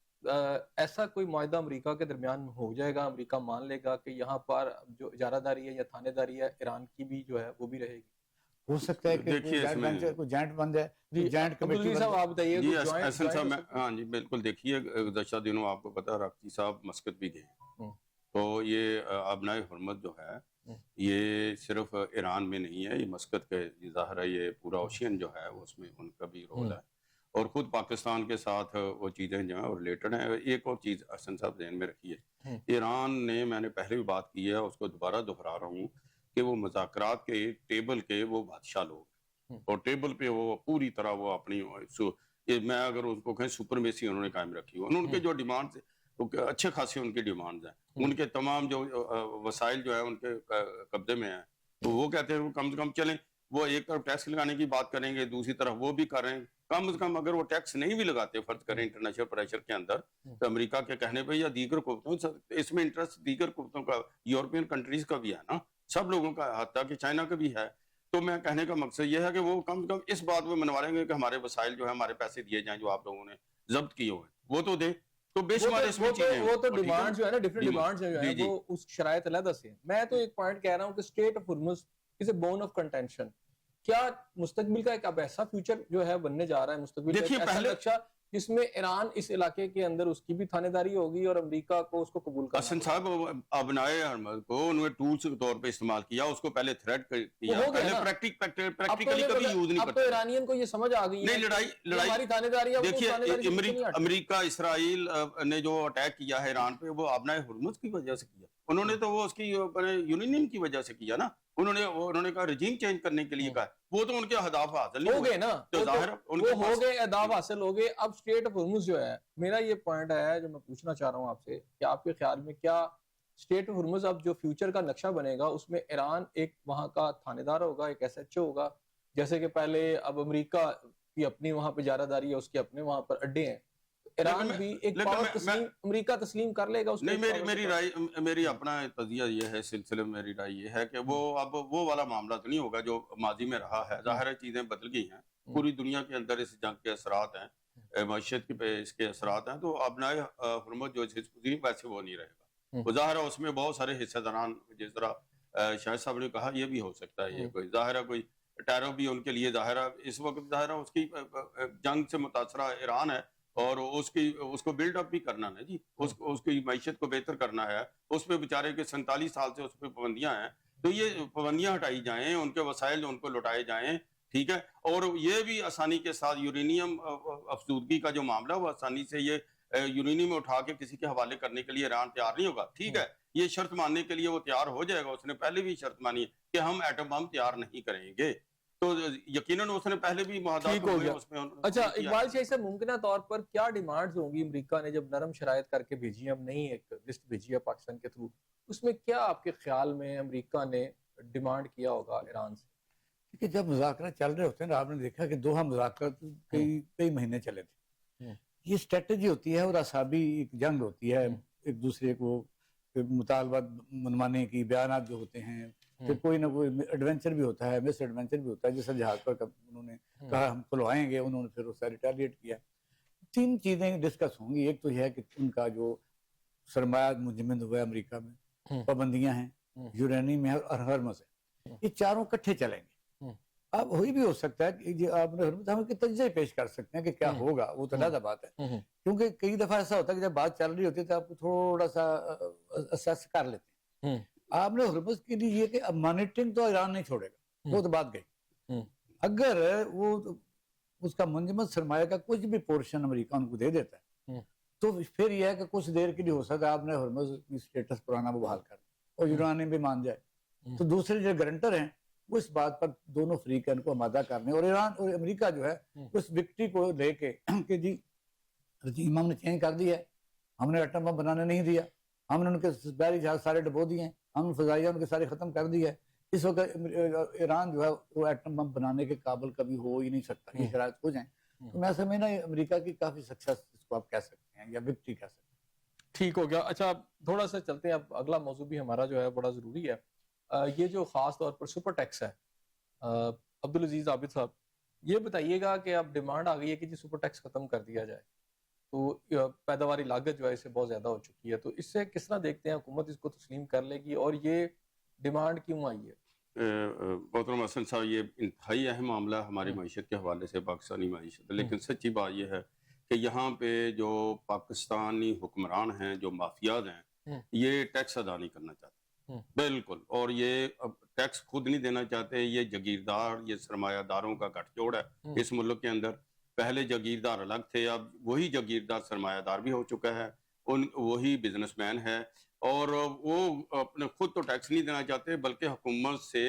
ایسا کوئی معاہدہ امریکہ کے درمیان میں ہو جائے گا، امریکہ مان لے گا کہ یہاں پر جو اجارہ داری ہے یا تھانے داری ہے ایران کی بھی جو ہے وہ بھی رہے گی؟ ہو سکتا ہے کہ کوئی جوائنٹ بن جائے، جوائنٹ کمیٹی. صاحب آپ بتائیے. جی احسن صاحب، ہاں جی بالکل. دیکھیے گزشتہ دنوں آپ کو پتہ ہے راکتی صاحب مسقط بھی گئے، تو یہ ابنائے حرمت جو ہے یہ صرف ایران میں نہیں ہے، یہ مسقط کے ظاہر ہے یہ پورا اوشین جو ہے اس میں ان کا بھی رول ہے، اور خود پاکستان کے ساتھ وہ چیزیں جو ہیں ریلیٹڈ ہیں. ایک اور چیز احسن صاحب ذہن میں رکھیے، ایران نے، میں نے پہلے بھی بات کی ہے، اس کو دوبارہ دہرا رہا ہوں کہ وہ مذاکرات کے ٹیبل کے وہ بادشاہ لوگ ہیں، اور ٹیبل پہ وہ پوری طرح وہ اپنی، میں اگر اس کو کہیں سپرمیسی انہوں نے قائم رکھی ہو. ان کے جو ڈیمانڈ اچھے خاصے ان کے ڈیمانڈز ہیں، ان کے تمام جو وسائل جو ہیں ان کے قبضے میں ہیں، تو وہ کہتے ہیں کم سے کم چلیں وہ ایک طرف ٹیکس لگانے کی بات کریں گے، دوسری طرف وہ بھی کر رہے ہیں. کم از کم اگر وہ ٹیکس نہیں بھی لگاتے فرض کریں انٹرنیشنل پریشر کے اندر، تو امریکہ کے کہنے پہ یا دیگر قوتوں، اس میں انٹرسٹ دیگر قوتوں کا، یورپین کنٹریز کا بھی ہے نا، سب لوگوں کا، حتیٰ کہ چائنا کا بھی ہے. تو میں کہنے کا مقصد یہ ہے کہ وہ کم از کم اس بات میں منوا لیں گے کہ ہمارے وسائل جو ہے، ہمارے پیسے دیے جائیں جو آپ لوگوں نے ضبط کیے ہوئے وہ تو دیں. تو بے شمار اس میں چیزیں، وہ تو ڈیمانڈ جو ہے نا، ڈیفرنٹ ڈیمانڈ جو ہے وہ اس شرائط علیحدہ سے ہیں. میں تو ایک پوائنٹ کہہ رہا ہوں کہ state of Hormuz is a bone of contention. کیا مستقبل کا ایک اب ایسا فیوچر جو ہے بننے جا رہا ہے، مستقبل کا ایسا نقشہ جس میں ایران اس علاقے کے اندر اس کی بھی تھانے داری ہوگی اور امریکہ کو اس کو قبول کرنا؟ حسن صاحب ابنائے حرمت کو انہوں نے ٹولز کے طور پہ استعمال کیا، اس کو پہلے تھریٹ کیا، پہلے پریکٹیکلی کبھی یوز نہیں کرتے. اب تو ایرانین کو یہ سمجھ آ گئی ہے نہیں ہماری تھانے داری ہے. دیکھیے امریکہ اسرائیل نے جو اٹیک کیا ہے ایران پہ، وہ ابنائے حرمت کی وجہ سے کیا. انہوں نے تو وہ اس کی یونین کی وجہ سے کیا نا، انہوں نے کہا رجیم چینج کرنے کے لیے کہا، وہ تو ان کے اہداف حاصل نہیں ہو گئے نا، تو ظاہر وہ ہو گئے، اہداف حاصل ہو گئے. اب اسٹیٹ آف ہرمز جو ہے، میرا یہ پوائنٹ ہے جو میں پوچھنا چاہ رہا ہوں آپ سے کہ آپ کے خیال میں کیا اسٹیٹ آف ہرمز اب جو فیوچر کا نقشہ بنے گا اس میں ایران ایک وہاں کا تھانے دار ہوگا، ایک ایس ایچ او ہوگا، جیسے کہ پہلے اب امریکہ کی اپنی وہاں پہ اجارہ داری ہے، اس کے اپنے وہاں پر اڈے ہیں، ایران بھی ایک پاور امریکہ تسلیم کر لے گا اس کو؟ نہیں، میری رائے، میری اپنا تجزیہ یہ ہے، سلسلے میں میری رائے یہ ہے کہ وہ اب وہ والا معاملہ تو نہیں ہوگا جو ماضی میں رہا ہے. ظاہر ہے چیزیں بدل گئی ہیں، پوری دنیا کے اندر اس جنگ کے اثرات ہیں، معیشت پہ اس کے اثرات ہیں. تو ابنائے حرمت جو ویسے وہ نہیں رہے گا. وہ ظاہر ہے اس میں بہت سارے حصہ داران، جس طرح شاہد صاحب نے کہا، یہ بھی ہو سکتا ہے، یہ کوئی ظاہر ہے کوئی ٹیرو بھی ان کے لیے ظاہر ہے اس وقت، ظاہر ہے اس کی جنگ سے متاثرہ ایران ہے، اور اس کو بلڈ اپ بھی کرنا نا جی، اس کی معیشت کو بہتر کرنا ہے. اس پہ بیچارے کے 47 سال سے اس پہ پابندیاں ہیں، تو یہ پابندیاں ہٹائی جائیں، ان کے وسائل ان کو لوٹائے جائیں، ٹھیک ہے. اور یہ بھی آسانی کے ساتھ یورینیم افزودگی کا جو معاملہ، وہ آسانی سے یہ یورینیم اٹھا کے کسی کے حوالے کرنے کے لیے ایران تیار نہیں ہوگا. ٹھیک ہے، یہ شرط ماننے کے لیے وہ تیار ہو جائے گا. اس نے پہلے بھی شرط مانی ہے کہ ہم ایٹم بم تیار نہیں کریں گے، تو یقیناً اس نے پہلے بھی معاہدات ٹھیک ہو ہوئے گیا. اس میں اچھا اقبال شاہی صاحب، ممکنہ طور پر کیا ڈیمانڈز ہوں گی امریکہ نے جب نرم شرائط کر کے بھیجی، ہم نہیں ایک لسٹ بھیجی ہے پاکستان کے تھرو، اس میں کیا آپ کے خیال میں امریکہ نے ڈیمانڈ کیا ہوگا ایران سے؟ کہ جب مذاکرات چل رہے ہوتے ہیں نا، آپ نے دیکھا کہ دوحہ مذاکرات کئی مہینے چلے تھے. یہ اسٹریٹجی ہوتی ہے اور اعصابی ایک جنگ ہوتی ہے ایک دوسرے کو مطالبات منوانے کی، بیانات جو ہوتے ہیں، پھر کوئی نہ کوئی ایڈونچر بھی ہوتا ہے، مس ایڈونچر بھی ہوتا ہے. جیسے جہاز پر انہوں نے کہا ہم کھلوائیں گے، انہوں نے پھر اس سے ریٹیلیٹ کیا. 3 چیزیں ڈسکس ہوں گی. ایک تو یہ ہے کہ ان کا جو سرمایہ منجمد ہوا ہے امریکہ میں، پابندیاں ہیں، یورینیم ہے اور ہرمز ہے، یہ چاروں کٹھے چلیں گے. اب وہی بھی ہو سکتا ہے کہ آپ نے ہم تجزیہ پیش کر سکتے ہیں کہ کیا ہوگا، وہ تو علیحدہ بات ہے. کیونکہ کئی دفعہ ایسا ہوتا ہے کہ جب بات چل رہی ہوتی ہے تو آپ کو تھوڑا سا اسیس کر لیتے ہیں. آپ نے ہرمز کے لیے یہ کہ اب مانیٹرنگ تو ایران نہیں چھوڑے گا، وہ تو بات گئی. اگر وہ اس کا منجمد سرمایہ کا کچھ بھی پورشن امریکہ ان کو دے دیتا ہے تو پھر یہ ہے کہ کچھ دیر کے لیے ہو سکتا ہے آپ نے ہرمز کی اسٹیٹس پرانا وہ بحال کر اور یورانیم بھی مان جائے. تو دوسرے جو گارنٹر ہیں وہ اس بات پر دونوں فریقین کو آمادہ کرنے، اور ایران اور امریکہ جو ہے اس وکٹری کو لے کے کہ جی رجیم ہم نے چینج کر دیا ہے، ہم نے ایٹم بم بنانے نہیں دیا، ہم نے ان کے بحری جہاز سارے ڈبو دیے ہیں، ہم نے فضائیہ ان کے سارے ختم کر دیا ہے. اس وقت ایران جو ہے وہ ایٹم بم بنانے کے قابل کبھی ہو ہی نہیں سکتا. یہ شرائط ہو جائیں تو میں سمجھنا امریکہ کی کافی سکسیس اس کو آپ کہہ سکتے ہیں یا وکٹری کہہ سکتے ہیں. ٹھیک ہو گیا. اچھا تھوڑا سا چلتے ہیں، اب اگلا موضوع بھی ہمارا جو ہے بڑا ضروری ہے. یہ جو خاص طور پر سپر ٹیکس ہے، عبدالعزیز عابد صاحب یہ بتائیے گا کہ اب ڈیمانڈ آ گئی ہے کہ جی سپر ٹیکس ختم کر دیا جائے، تو پیداواری لاگت جو ہے اس سے بہت زیادہ ہو چکی ہے، تو اس سے کس طرح دیکھتے ہیں حکومت اس کو تسلیم کر لے گی، اور یہ ڈیمانڈ کیوں آئی ہے؟ محترم حسن صاحب، یہ انتہائی اہم معاملہ ہماری معیشت کے حوالے سے، پاکستانی معیشت. لیکن سچی بات یہ ہے کہ یہاں پہ جو پاکستانی حکمران ہیں، جو مافیاز ہیں، یہ ٹیکس ادا نہیں کرنا چاہتے بالکل. اور یہ ٹیکس خود نہیں دینا چاہتے. یہ جاگیردار، یہ سرمایہ داروں کا گٹھ جوڑ ہے اس ملک کے اندر. پہلے جاگیردار الگ تھے، اب وہی جاگیردار سرمایہ دار بھی ہو چکا ہے، وہی بزنس مین ہے، اور وہ اپنے خود تو ٹیکس نہیں دینا چاہتے بلکہ حکومت سے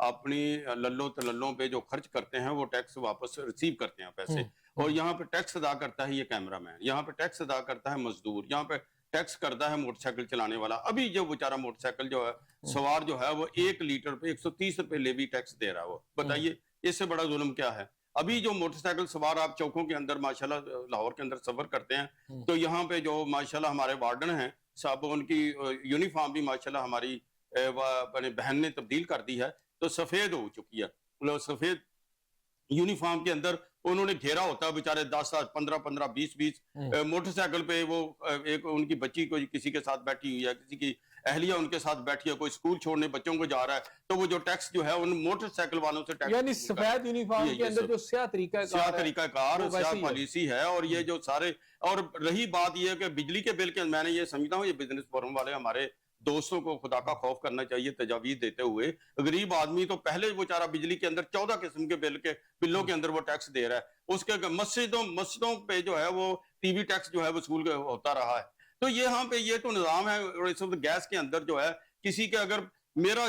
اپنی للوں تللوں پہ جو خرچ کرتے ہیں وہ ٹیکس واپس ریسیو کرتے ہیں پیسے. اور یہاں پہ ٹیکس ادا کرتا ہے یہ کیمرہ مین، یہاں پہ ٹیکس ادا کرتا ہے مزدور، یہاں پہ ٹیکس کرتا ہے موٹر سائیکل چلانے والا. ابھی جو بیچارہ موٹر سائیکل جو ہے سوار جو ہے وہ 1 لیٹر پہ 130 روپے لیوی ٹیکس دے رہا ہے. وہ بتائیے اس سے بڑا ظلم کیا ہے؟ ابھی جو موٹر سائیکل سوار آپ چوکوں کے اندر ماشاءاللہ لاہور کے اندر سفر کرتے ہیں تو یہاں پہ جو ماشاءاللہ ہمارے وارڈن ہیں صاحب، ان کی یونیفارم بھی ماشاءاللہ ہماری اپنے بہن نے تبدیل کر دی ہے، تو سفید ہو چکی ہے. سفید یونیفارم کے اندر انہوں نے گھیرا ہوتا ہے بیچارے 10 15 20 موٹر سائیکل پہ. وہ ایک ان کی بچی کو کسی کے ساتھ بیٹھی ہوئی ہے، کسی کی اہلیہ ان کے ساتھ بیٹھی ہے، کوئی اسکول چھوڑنے بچوں کو جا رہا ہے، تو وہ جو ٹیکس جو ہے ان موٹر سائیکل والوں سے ٹیکس، یعنی سفید یونیفارم کے اندر جو سیاہ طریقہ کار پالیسی ہے. اور یہ جو سارے، اور رہی بات یہ ہے کہ بجلی کے بل کے میں نے یہ سمجھتا ہوں یہ بزنس فورم والے ہمارے دوستوں کو خدا کا خوف کرنا چاہیے تجاویز دیتے ہوئے. غریب آدمی تو پہلے وہ چارہ بجلی کے اندر 14 قسم کے بلوں کے اندر وہ ٹیکس دے رہا ہے. اس کے مسجدوں پہ جو ہے وہ ٹی وی ٹیکس جو ہے وصول ہوتا رہا ہے. تو یہاں پہ یہ تو نظام ہے. اور اس وقت گیس کے اندر جو ہے کسی کے اگر میرا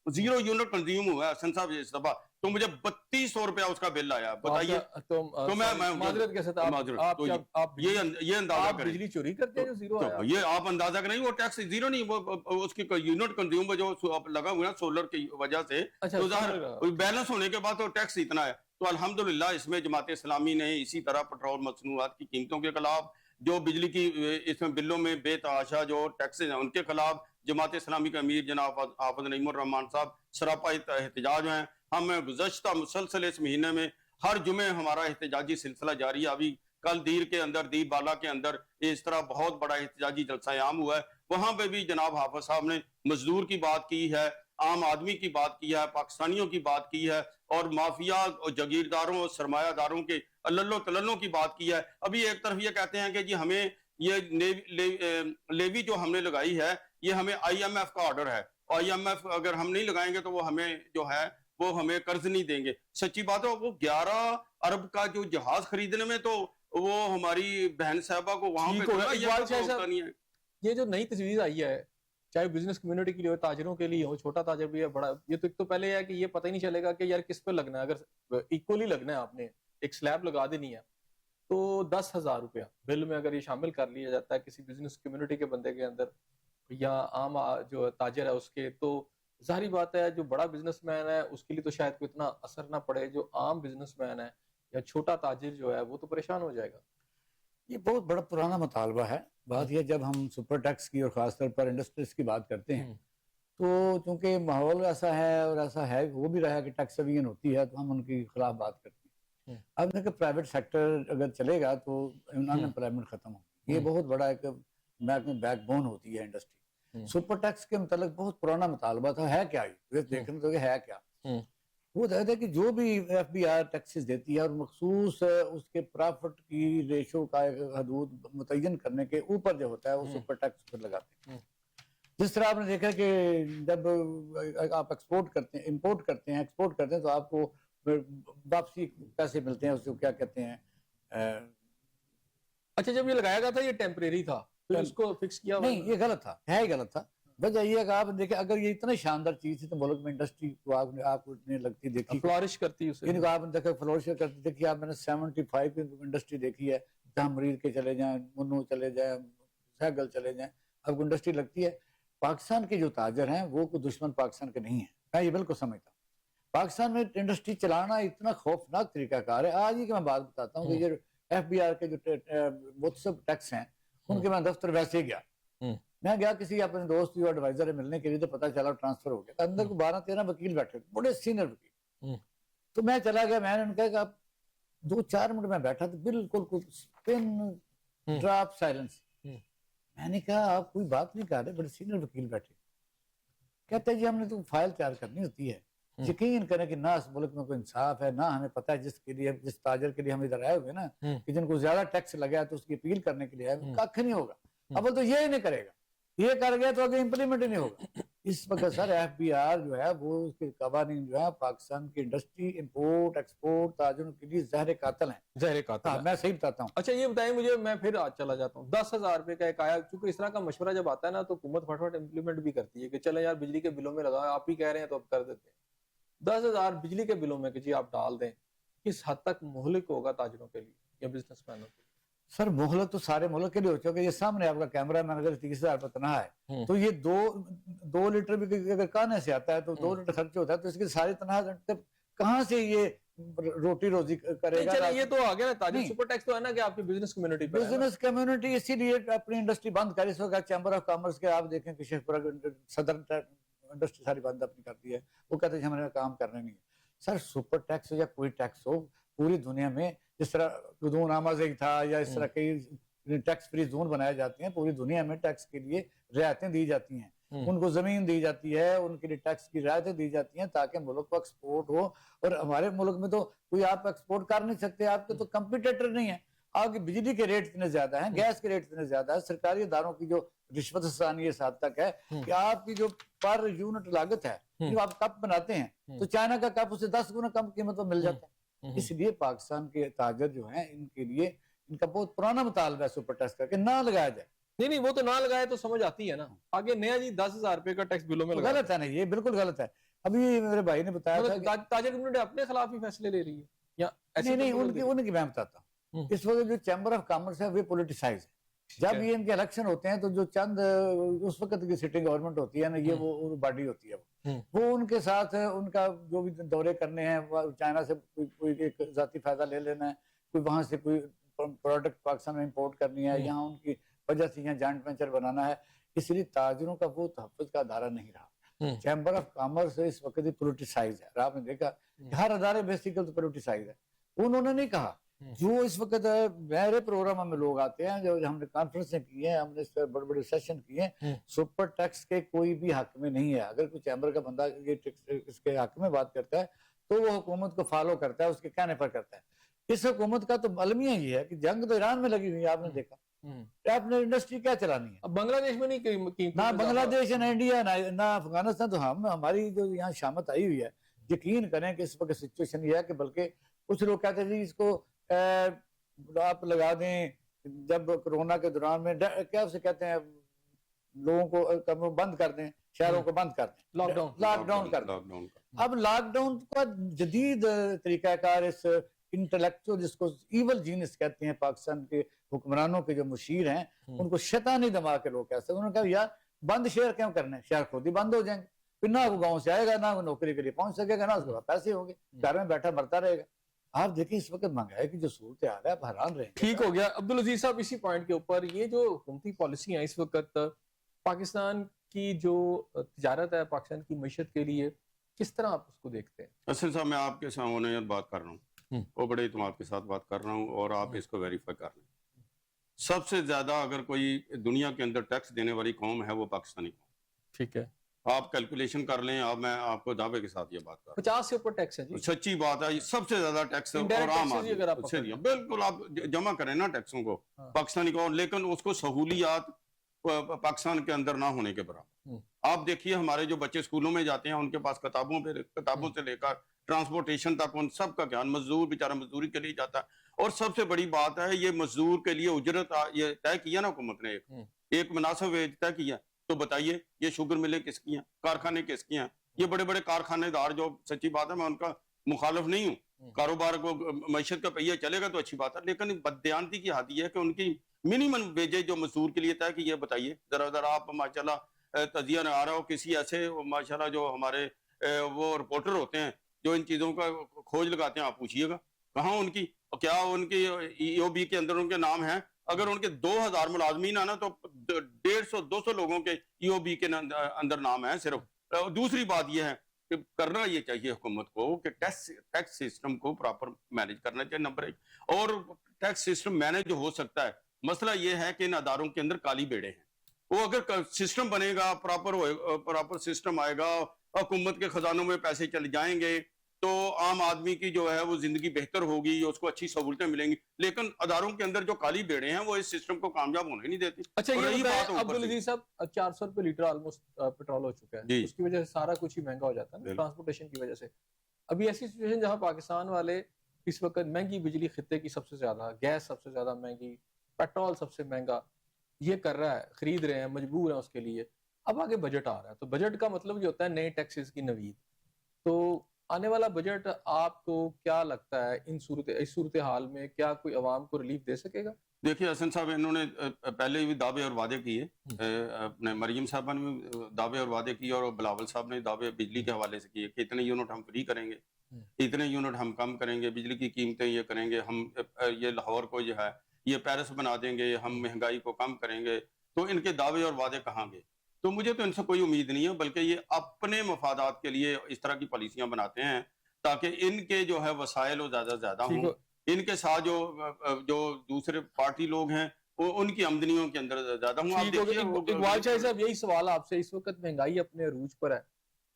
زیرو یونٹ کنزیوم ہوا ہے حسن صاحب اس دفعہ، تو مجھے 3200 روپیہ اس کا بل آیا. بتائیے تو میں معذرت کے ساتھ آپ یہ اندازہ کریں، بجلی چوری کرتے ہیں جو زیرو آیا؟ یہ آپ اندازہ کریں، وہ ٹیکس زیرو نہیں، وہ اس کی یونٹ کنزیوم جو لگا ہوا ہے سولر کی وجہ سے، تو ظاہر بیلنس ہونے کے بعد تو ٹیکس اتنا ہے. تو الحمدللہ اس میں جماعت اسلامی نے اسی طرح پٹرول مصنوعات کی قیمتوں کے خلاف، جو بجلی کی اس میں بلوں میں بے تحاشا جو ٹیکسز ہیں ان کے خلاف جماعت اسلامی کا امیر جناب حافظ نعیم الرحمان صاحب سراپا احتجاج ہیں. ہم گزشتہ مسلسل اس مہینے میں ہر جمعے ہمارا احتجاجی سلسلہ جاری ہے. ابھی کل دیر کے اندر دی بالا کے اندر اس طرح بہت بڑا احتجاجی جلسہ عام ہوا ہے. وہاں پہ بھی جناب حافظ صاحب نے مزدور کی بات کی ہے، عام آدمی کی بات کی ہے، پاکستانیوں کی بات کی ہے، اور مافیا اور جاگیرداروں اور سرمایہ داروں کے للو تلنو کی بات کی ہے. ابھی ایک طرف یہ کہتے ہیں کہ جی ہمیں یہ لیوی جو ہم نے لگائی ہے یہ ہمیں آئی ایم ایف کا آرڈر ہے, آئی ایم ایف اگر ہم نہیں لگائیں گے تو وہ ہمیں جو ہے وہ ہمیں قرض نہیں دیں گے. سچی بات ہے, وہ 11 ارب کا جو جہاز خریدنے میں تو وہ ہماری بہن صاحبہ کو وہاں پہ اقبال شاہ صاحب, نہیں ہے. یہ جو نئی تجویز آئی ہے چاہے بزنس کمیونٹی کے لیے ہو, تاجروں کے لیے ہو, چھوٹا تاجر بھی ہے بڑا, یہ تو ایک تو پہلے ہے کہ یہ پتہ ہی نہیں چلے گا کہ یار کس پہ لگنا ہے. اگر ایکولی لگنا ہے, آپ نے ایک سلیب لگا دینی ہے تو 10,000 روپیہ بل میں اگر یہ شامل کر لیا جاتا ہے کسی بزنس کمیونٹی کے بندے کے اندر یا عام جو تاجر ہے اس کے, تو ظاہری بات ہے جو بڑا بزنس مین ہے اس کے لیے تو شاید کوئی اتنا اثر نہ پڑے, جو عام بزنس مین ہے یا چھوٹا تاجر جو ہے وہ تو پریشان ہو جائے گا. یہ بہت بڑا پرانا مطالبہ ہے. بات یہ جب ہم سپر ٹیکس کی اور خاص طور پر انڈسٹریز کی بات کرتے ہیں تو چونکہ ماحول ایسا ہے اور ایسا ہے وہ بھی رہا کہ ٹیکس ایویژن ہوتی ہے تو ہم ان کے خلاف بات کرتے ہیں. اب دیکھیں پرائیویٹ سیکٹر اگر چلے گا تو ان امپلائمنٹ ختم ہوگی. یہ بہت بڑا ایک بیک بون ہوتی ہے انڈسٹری. سپر ٹیکس کے متعلق بہت پرانا مطالبہ تھا. ہے کیا یہ دیکھنے تو ہے کیا, وہ کہتے ہیں کہ جو بھی ایف بی آر ٹیکسز دیتی ہے اور مخصوص اس کے پرافٹ کی ریشو کا حدود متعین کرنے کے اوپر جو ہوتا ہے وہ سپر ٹیکس پر لگاتے ہیں. جس طرح آپ نے دیکھا کہ جب آپ ایکسپورٹ کرتے ہیں, امپورٹ کرتے ہیں, ایکسپورٹ کرتے ہیں تو آپ کو واپسی پیسے ملتے ہیں, اس کو کیا کہتے ہیں. اچھا, جب یہ لگایا گیا تھا یہ ٹیمپریری تھا, پھر اس کو فکس کیا نہیں, یہ غلط تھا, ہے ہی غلط تھا. وجہ یہ ہے کہ آپ دیکھیں اگر یہ اتنا شاندار چیز تھی تو ملک میں انڈسٹری کو آپ نے لگتی دیکھی فلورش کرتی اسے, یعنی آپ نے دیکھا فلورش کرتی دیکھی. آپ میں نے 75 کی انڈسٹری دیکھی ہے جہاں مرید کے چلے جائیں, منو چلے جائیں, سیگل چلے جائیں, اب انڈسٹری لگتی ہے. پاکستان کے جو تاجر ہیں وہ کوئی دشمن پاکستان کے نہیں ہیں, میں یہ بالکل سمجھتا ہوں. پاکستان میں انڈسٹری چلانا اتنا خوفناک طریقہ کار ہے. آج ہی کہ میں بات بتاتا ہوں کہ یہ ایف بی آر کے جو متسب ٹیکس ہیں ان کے میں دفتر ویسے ہی گیا. میں گیا کسی اپنے دوست جو ایڈوائزر ہے ملنے کے لیے تو پتہ چلا ٹرانسفر ہو گیا. اندر کو 12-13 وکیل بیٹھے, بڑے سینئر وکیل. تو میں چلا گیا, میں نے ان کا کہا 2-4 منٹ میں بیٹھا تو بالکل پن ڈراپ سائلنس. میں نے کہا آپ کوئی بات نہیں کر رہے, بڑے سینئر وکیل بیٹھے. کہتے ہیں جی ہم نے تو فائل تیار کرنی ہوتی ہے. یقین کریں کہ نہ اس ملک میں کوئی انصاف ہے, نہ ہمیں پتہ ہے جس تاجر کے لیے ہم ادھر آئے ہوئے نا کہ جن کو زیادہ ٹیکس لگا ہے تو اس کی اپیل کرنے کے لیے آئے, کھ نہیں ہوگا. اول تو یہ ہی نہیں کرے گا, یہ کر گیا تو آگے امپلیمنٹ ہی نہیں ہوگا. اس وقت سر ایف بی آر جو ہے وہ اس کے قوانین جو ہے پاکستان کی انڈسٹری امپورٹ ایکسپورٹ تاجروں کے لیے زہر قاتل ہیں. زہر قاتل, میں صحیح بتاتا ہوں. اچھا یہ بتائیں مجھے, میں پھر آج چلا جاتا ہوں. 10,000 روپے کا ایک آیا, چونکہ اس طرح کا مشورہ جب آتا ہے نا تو حکومت فٹافٹ امپلیمنٹ بھی کرتی ہے کہ چلیں یار بجلی کے بلوں میں لگا, آپ ہی کہہ رہے ہیں تو اب کر دیتے ہیں. 10,000 بجلی کے بلوں میں کہ جی آپ ڈال دیں, کس حد تک مہلک ہوگا تاجروں کے لیے یا بزنس مینوں کے لیے؟ سر مہلت تو سارے ملک کے لیے ہو چکا. یہ سامنے آپ کا کیمرہ میں اگر 30,000 پر تنہا ہے تو یہ 2 لیٹر بھی اگر کانے سے آتا ہے تو 2 لیٹر خرچ ہوتا ہے, تو اس کی ساری تنہا کہاں سے یہ روٹی روزی کرے گا؟ یہ تو آگے نا تاجر سپر ٹیکس تو ہے نا کہ آپ کی بزنس کمیونٹی پر بزنس کمیونٹی اسی لیے اپنی انڈسٹری بند کر. اس وقت چیمبر آف کامرس کے آپ دیکھیں کہ شیخ پورہ صدر انڈسٹری ساری بند اپنی کرتی ہے. وہ کہتے ہیں ہمیں کام کرنے نہیں ہے. سر سپر ٹیکس ہو یا کوئی ٹیکس ہو, پوری دنیا میں جس طرح قدون آمازی تھا یا اس طرح کئی ٹیکس فری زون بنائے جاتے ہیں, پوری دنیا میں ٹیکس کے لیے رعایتیں دی جاتی ہیں. ان کو زمین دی جاتی ہے, ان کے لیے ٹیکس کی رعایتیں دی جاتی ہیں تاکہ ملک کو ایکسپورٹ ہو. اور ہمارے ملک میں تو کوئی آپ ایکسپورٹ کر نہیں سکتے, آپ کے تو کمپیٹیٹر نہیں ہیں. آپ کی بجلی کے ریٹ اتنے زیادہ ہیں, گیس کے ریٹ اتنے زیادہ ہیں, سرکاری اداروں کی جو رشوت ستانی اس حد تک ہے کہ آپ کی جو پر یونٹ لاگت ہے, جو آپ کپ بناتے ہیں تو چائنا کا کپ اسے 10 گنا کم قیمت میں مل جاتا ہے. اس لیے پاکستان کے تاجر جو ہیں ان کے لیے ان کا بہت پرانا مطالبہ ہے سپر ٹیکس کا کہ نہ لگایا جائے. نہیں وہ تو نہ لگائے تو سمجھ آتی ہے نا. آگے نیا جی 10,000 روپے کا ٹیکس بلوں میں لگا, غلط ہے نا, یہ بالکل غلط ہے. ابھی میرے بھائی نے بتایا تھا تاجر کمیونٹی اپنے خلاف ہی فیصلے لے رہی ہے یا نہیں, ان کی میں بتاتا ہوں. اس وقت جو چیمبر آف کامرس ہے وہ پولیٹیسائز ہے. جب یہ ان کے الیکشن ہوتے ہیں تو جو چند اس وقت کی سٹنگ گورنمنٹ ہوتی ہے نا, یہ وہ باڈی ہوتی ہے, وہ ان کے ساتھ ان کا جو بھی دورے کرنے ہیں, چائنا سے کوئی ایک ذاتی فائدہ لے لینا ہے, کوئی وہاں سے کوئی پروڈکٹ پاکستان میں امپورٹ کرنی ہے, یہاں ان کی وجہ سے یہاں جوائنٹ وینچر بنانا ہے. اس لیے تاجروں کا وہ تحفظ کا ادارہ نہیں رہا. چیمبر آف کامرس اس وقت پولیٹیسائز ہے. آپ نے دیکھا ہر ادارے بیسیکل پولیٹیسائز ہے. انہوں نے نہیں کہا جو اس وقت میرے پروگرام میں لوگ آتے ہیں, جو ہم نے کانفرنسیں کی ہیں, ہم نے اس پر بڑے بڑے سیشن کیے ہیں, سپر ٹیکس کے کوئی بھی حق میں نہیں ہے. اگر کوئی چیمبر کا بندہ یہ اس کے حق میں بات کرتا ہے تو وہ حکومت کو فالو کرتا ہے, اس کے کہنے پر کرتا ہے. اس حکومت کا تو المیہ یہ ہے کہ جنگ تو ایران میں لگی ہوئی ہے، آپ نے دیکھا، آپ نے انڈسٹری کیا چلانی ہے؟ اب بنگلہ دیش میں نہیں قیمتوں نہ میں بنگلہ اضافہ؟ دیش نہ انڈیا نہ افغانستان، تو ہماری جو یہاں شامت آئی ہوئی ہے، یقین کریں کہ اس وقت سچویشن یہ ہے کہ بلکہ کچھ لوگ کہتے ہیں جی اس کو آپ لگا دیں، جب کورونا کے دوران میں کیا اسے کہتے ہیں، لوگوں کو بند کر دیں، شہروں کو بند کر دیں، لاک ڈاؤن کر دیں۔ اب لاک ڈاؤن کا جدید طریقہ کار اس انٹلیکچوئل، جس کو ایول جینس کہتے ہیں، پاکستان کے حکمرانوں کے جو مشیر ہیں ان کو شیطانی دماغ کے لوگ کہتے ہیں، انہوں نے کہا یار بند شہر کیوں کرنے، شہر خود ہی بند ہو جائیں گے، پھر نہ وہ گاؤں سے آئے گا، نہ وہ نوکری کے لیے پہنچ سکے گا، نہ اس کے پاس پیسے ہوں گے، گھر میں بیٹھا مرتا رہے گا۔ آپ دیکھیں اس وقت مہنگائی کی جو صورتحال ہے، آپ حیران رہیں گے۔ ٹھیک ہو گیا عبدالعزیز صاحب، اسی پوائنٹ کے اوپر یہ جو حکومتی پالیسی ہیں اس وقت پاکستان کی جو تجارت ہے، پاکستان کی معیشت کے لیے کس طرح آپ اس کو دیکھتے ہیں؟ اصل صاحب میں آپ کے سامنے بات کر رہا ہوں، وہ بڑے اعتماد کے ساتھ بات کر رہا ہوں، اور آپ اس کو ویریفائی کر لیں۔ سب سے زیادہ اگر کوئی دنیا کے اندر ٹیکس دینے والی قوم ہے وہ پاکستانی قوم، ٹھیک ہے، آپ کیلکولیشن کر لیں، اب میں آپ کو دعوے کے ساتھ یہ بات کر رہا 50 سے اوپر ٹیکس ہے ہوں، جی، سچی بات ہے، یہ سب سے زیادہ ٹیکس اور Indirect عام taxes ہی اگر آپ آدمی پکڑ سے لیں۔ بالکل آپ جمع کریں نا ٹیکسوں کو پاکستانی کو، لیکن اس کو سہولیات پاکستان کے اندر نہ ہونے کے برابر۔ آپ دیکھیے ہمارے جو بچے اسکولوں میں جاتے ہیں ان کے پاس کتابوں سے لے کر ٹرانسپورٹیشن تک ان سب کا گیان، مزدور بیچارہ مزدوری کے لیے جاتا ہے، اور سب سے بڑی بات ہے یہ مزدور کے لیے اجرت یہ طے کیا نا حکومت نے، ایک مناسب ویج طے کیا، تو بتائیے یہ شوگر ملیں کس کی ہیں، کارخانے کس کی ہیں؟ یہ بڑے بڑے کارخانے دار جو، سچی بات ہے میں ان کا مخالف نہیں ہوں، کاروبار کو معیشت کا پہیہ چلے گا تو اچھی بات ہے، لیکن بددیانتی کی حد یہ ہے کہ ان کی منیمم ویجز جو مزدور کے لیے طے کی، یہ بتائیے ذرا آپ ماشاءاللہ تجزیہ نہ آ رہا ہو کسی ایسے ماشاءاللہ جو ہمارے وہ رپورٹر ہوتے ہیں جو ان چیزوں کا کھوج لگاتے ہیں، آپ پوچھئے گا کہاں ان کی، کیا ان کی ای او بی کے اندر ان کے نام ہیں؟ اگر ان کے 2000 ملازمین ہیں نا تو 150-200 لوگوں کے ای او بی کے اندر نام ہیں صرف۔ دوسری بات یہ ہے کہ کرنا یہ چاہیے حکومت کو کہ ٹیکس سسٹم کو پراپر مینج کرنا چاہیے، نمبر 1، اور ٹیکس سسٹم مینج ہو سکتا ہے۔ مسئلہ یہ ہے کہ ان اداروں کے اندر کالی بیڑے ہیں، وہ اگر سسٹم بنے گا، پراپر سسٹم آئے گا، حکومت کے خزانوں میں پیسے چل جائیں گے تو عام آدمی کی جو ہے وہ زندگی بہتر ہوگی، اس کو اچھی سہولتیں ملیں گی، لیکن اداروں کے اندر جو کالی بیڑے ہیں وہ اس سسٹم کو کامیاب ہونے نہیں دیتی۔ اچھا یہ بتائیں عبدالعزیز صاحب، 400 روپے لیٹر آلموسٹ پٹرول ہو چکا ہے، اس کی وجہ سے سارا کچھ ہی مہنگا ہو جاتا ہے نا، ٹرانسپورٹیشن کی وجہ سے۔ ابھی ایسی سچویشن جہاں پاکستان والے اس وقت مہنگی بجلی خطے کی سب سے زیادہ، گیس سب سے زیادہ مہنگی، پیٹرول سب سے مہنگا یہ کر رہا ہے، خرید رہے ہیں، مجبور ہیں اس کے لیے۔ اب آگے بجٹ آ رہا ہے، تو بجٹ کا مطلب یہ ہوتا ہے نئے ٹیکسز کی نوید۔ تو آنے والا بجٹ آپ کو کیا لگتا ہے اس صورتحال میں کیا کوئی عوام کو ریلیف دے سکے گا؟ دیکھیے حسن صاحب، انہوں نے پہلے بھی دعوے اور وعدے کیے، اپنے مریم صاحبہ نے بھی دعوے اور وعدے کیے، اور بلاول صاحب نے دعوے بجلی کے حوالے سے کیے کہ اتنے یونٹ ہم فری کریں گے، اتنے یونٹ ہم کم کریں گے، بجلی کی قیمتیں یہ کریں گے، ہم یہ لاہور کو جو ہے یہ پیرس بنا دیں گے، ہم مہنگائی کو کم کریں گے۔ تو ان کے دعوے اور وعدے کہاں گئے؟ تو مجھے تو ان سے کوئی امید نہیں ہے، بلکہ یہ اپنے مفادات کے لیے اس طرح کی پالیسیاں بناتے ہیں تاکہ ان کے جو ہے وسائل وہ زیادہ ہوں، ان کے ساتھ جو دوسرے پارٹی لوگ ہیں وہ ان کی آمدنیوں کے اندر زیادہ ہوں۔ آپ دیکھیے اقبال شاہ صاحب، یہی سوال آپ سے، اس وقت مہنگائی اپنے عروج پر ہے،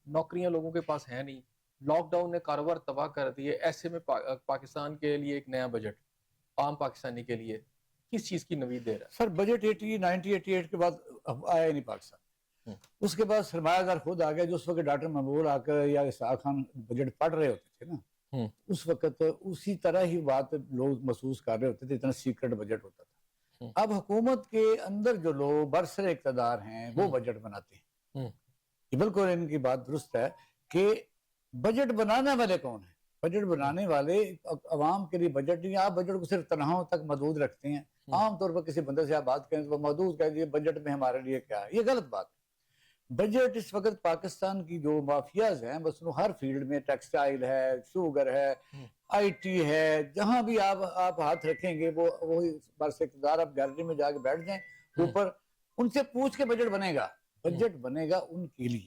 نوکریاں لوگوں کے پاس ہیں نہیں، لاک ڈاؤن نے کاروبار تباہ کر دیے، ایسے میں پاکستان کے لیے ایک نیا بجٹ عام پاکستانی کے لیے کس چیز کی نوید دے رہا ہے؟ سر بجٹ 1988 کے بعد آیا ہی نہیں پاکستان، اس کے بعد سرمایہ دار خود آ گیا، جو اس وقت ڈاکٹر مقبول آ کر یا اسحاق خان بجٹ پڑھ رہے ہوتے تھے نا، اس وقت اسی طرح ہی بات لوگ محسوس کر رہے ہوتے تھے، اتنا سیکرٹ بجٹ ہوتا تھا۔ اب حکومت کے اندر جو لوگ برسر اقتدار ہیں وہ بجٹ بناتے ہیں، یہ بالکل ان کی بات درست ہے کہ بجٹ بنانے والے کون ہیں؟ بجٹ بنانے والے عوام کے لیے بجٹ نہیں، آپ بجٹ کو صرف تنہاؤں تک محدود رکھتے ہیں۔ عام طور پر کسی بندے سے آپ بات کریں تو وہ محدود کہہ دیے بجٹ میں ہمارے لیے کیا ہے، یہ غلط بات ہے۔ بجٹ اس وقت پاکستان کی جو مافیاز ہیں بس ہر فیلڈ میں، ٹیکسٹائل ہے، شوگر ہے، آئی ٹی ہے، جہاں بھی آپ ہاتھ رکھیں گے وہی برس اقتدار، آپ گیلری میں جا کے بیٹھ جائیں اوپر، ان سے پوچھ کے بجٹ بنے گا، بجٹ بنے گا ان کے لیے،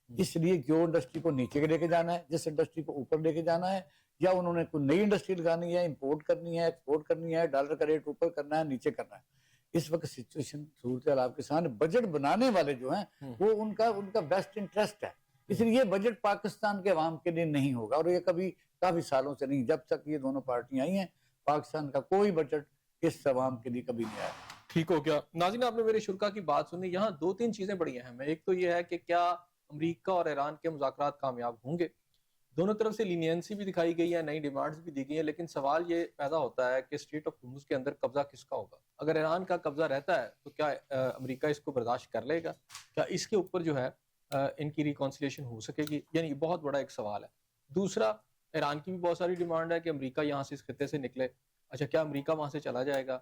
اس لیے جو انڈسٹری کو نیچے لے کے جانا ہے، جس انڈسٹری کو اوپر لے کے جانا ہے، یا انہوں نے کوئی نئی انڈسٹری لگانی ہے، امپورٹ کرنی ہے، ایکسپورٹ کرنی ہے، ڈالر کا ریٹ اوپر کرنا ہے، نیچے کرنا ہے۔ اس وقت سچویشن صورتحال آپ کے سامنے، بجٹ بنانے والے جو ہیں وہ ان کا بیسٹ انٹرسٹ ہے، اس لیے یہ بجٹ پاکستان کے عوام کے لیے نہیں ہوگا، اور یہ کافی سالوں سے نہیں، جب تک یہ دونوں پارٹیاں آئی ہیں پاکستان کا کوئی بجٹ اس عوام کے لیے کبھی نہیں آیا۔ ٹھیک ہو گیا ناظرین، آپ نے میرے شرکا کی بات سنی۔ یہاں دو تین چیزیں بڑی اہم ہیں۔ ایک تو یہ ہے کہ کیا امریکہ اور ایران کے مذاکرات کامیاب ہوں گے؟ دونوں طرف سے لینینسی بھی دکھائی گئی ہے، نئی ڈیمانڈز بھی دی گئی ہیں، لیکن سوال یہ پیدا ہوتا ہے کہ اسٹریٹ آف ہارمز کے اندر قبضہ کس کا ہوگا؟ اگر ایران کا قبضہ رہتا ہے تو کیا امریکہ اس کو برداشت کر لے گا؟ کیا اس کے اوپر جو ہے ان کی ریکانسیلیشن ہو سکے گی؟ یعنی یہ بہت بڑا ایک سوال ہے۔ دوسرا، ایران کی بھی بہت ساری ڈیمانڈ ہے کہ امریکہ یہاں سے اس خطے سے نکلے۔ اچھا، کیا امریکہ وہاں سے چلا جائے گا؟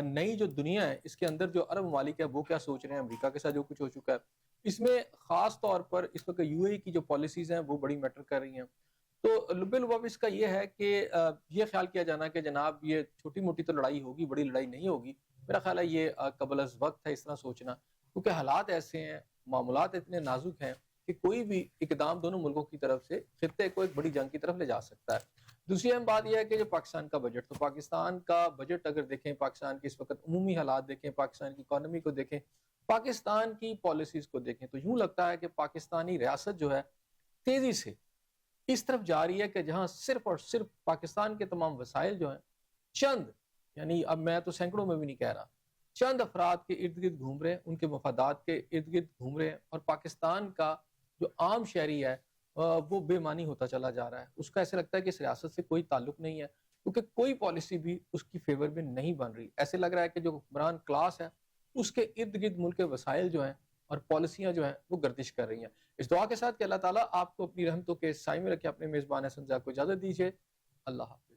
نئی جو دنیا ہے اس کے اندر جو عرب ممالک ہے وہ کیا سوچ رہے ہیں؟ امریکہ کے ساتھ جو کچھ ہو چکا ہے اس میں خاص طور پر اس وقت یو اے ای کی جو پالیسیز ہیں وہ بڑی میٹر کر رہی ہیں۔ تو لب لباب اس کا یہ ہے کہ یہ خیال کیا جانا کہ جناب یہ چھوٹی موٹی تو لڑائی ہوگی، بڑی لڑائی نہیں ہوگی، میرا خیال ہے یہ قبل از وقت ہے اس طرح سوچنا، کیونکہ حالات ایسے ہیں، معاملات اتنے نازک ہیں کہ کوئی بھی اقدام دونوں ملکوں کی طرف سے خطے کو ایک بڑی جنگ کی طرف لے جا سکتا ہے۔ دوسری اہم بات یہ ہے کہ جو پاکستان کا بجٹ، تو پاکستان کا بجٹ اگر دیکھیں، پاکستان کی اس وقت عمومی حالات دیکھیں، پاکستان کی اکانومی کو دیکھیں، پاکستان کی پالیسیز کو دیکھیں، تو یوں لگتا ہے کہ پاکستانی ریاست جو ہے تیزی سے اس طرف جا رہی ہے کہ جہاں صرف اور صرف پاکستان کے تمام وسائل جو ہیں چند، یعنی اب میں تو سینکڑوں میں بھی نہیں کہہ رہا، چند افراد کے ارد گرد گھوم رہے ہیں، ان کے مفادات کے ارد گرد گھوم رہے ہیں، اور پاکستان کا جو عام شہری ہے وہ بے معنی ہوتا چلا جا رہا ہے۔ اس کا ایسے لگتا ہے کہ اس ریاست سے کوئی تعلق نہیں ہے، کیونکہ کوئی پالیسی بھی اس کی فیور میں نہیں بن رہی۔ ایسے لگ رہا ہے کہ جو حکمران کلاس ہے اس کے ارد گرد ملک کے وسائل جو ہیں اور پالیسیاں جو ہیں وہ گردش کر رہی ہیں۔ اس دعا کے ساتھ کہ اللہ تعالیٰ آپ کو اپنی رحمتوں کے سائے میں رکھے، اپنے میزبان احسن ضیاء کو اجازت دیجیے۔ اللہ حافظ۔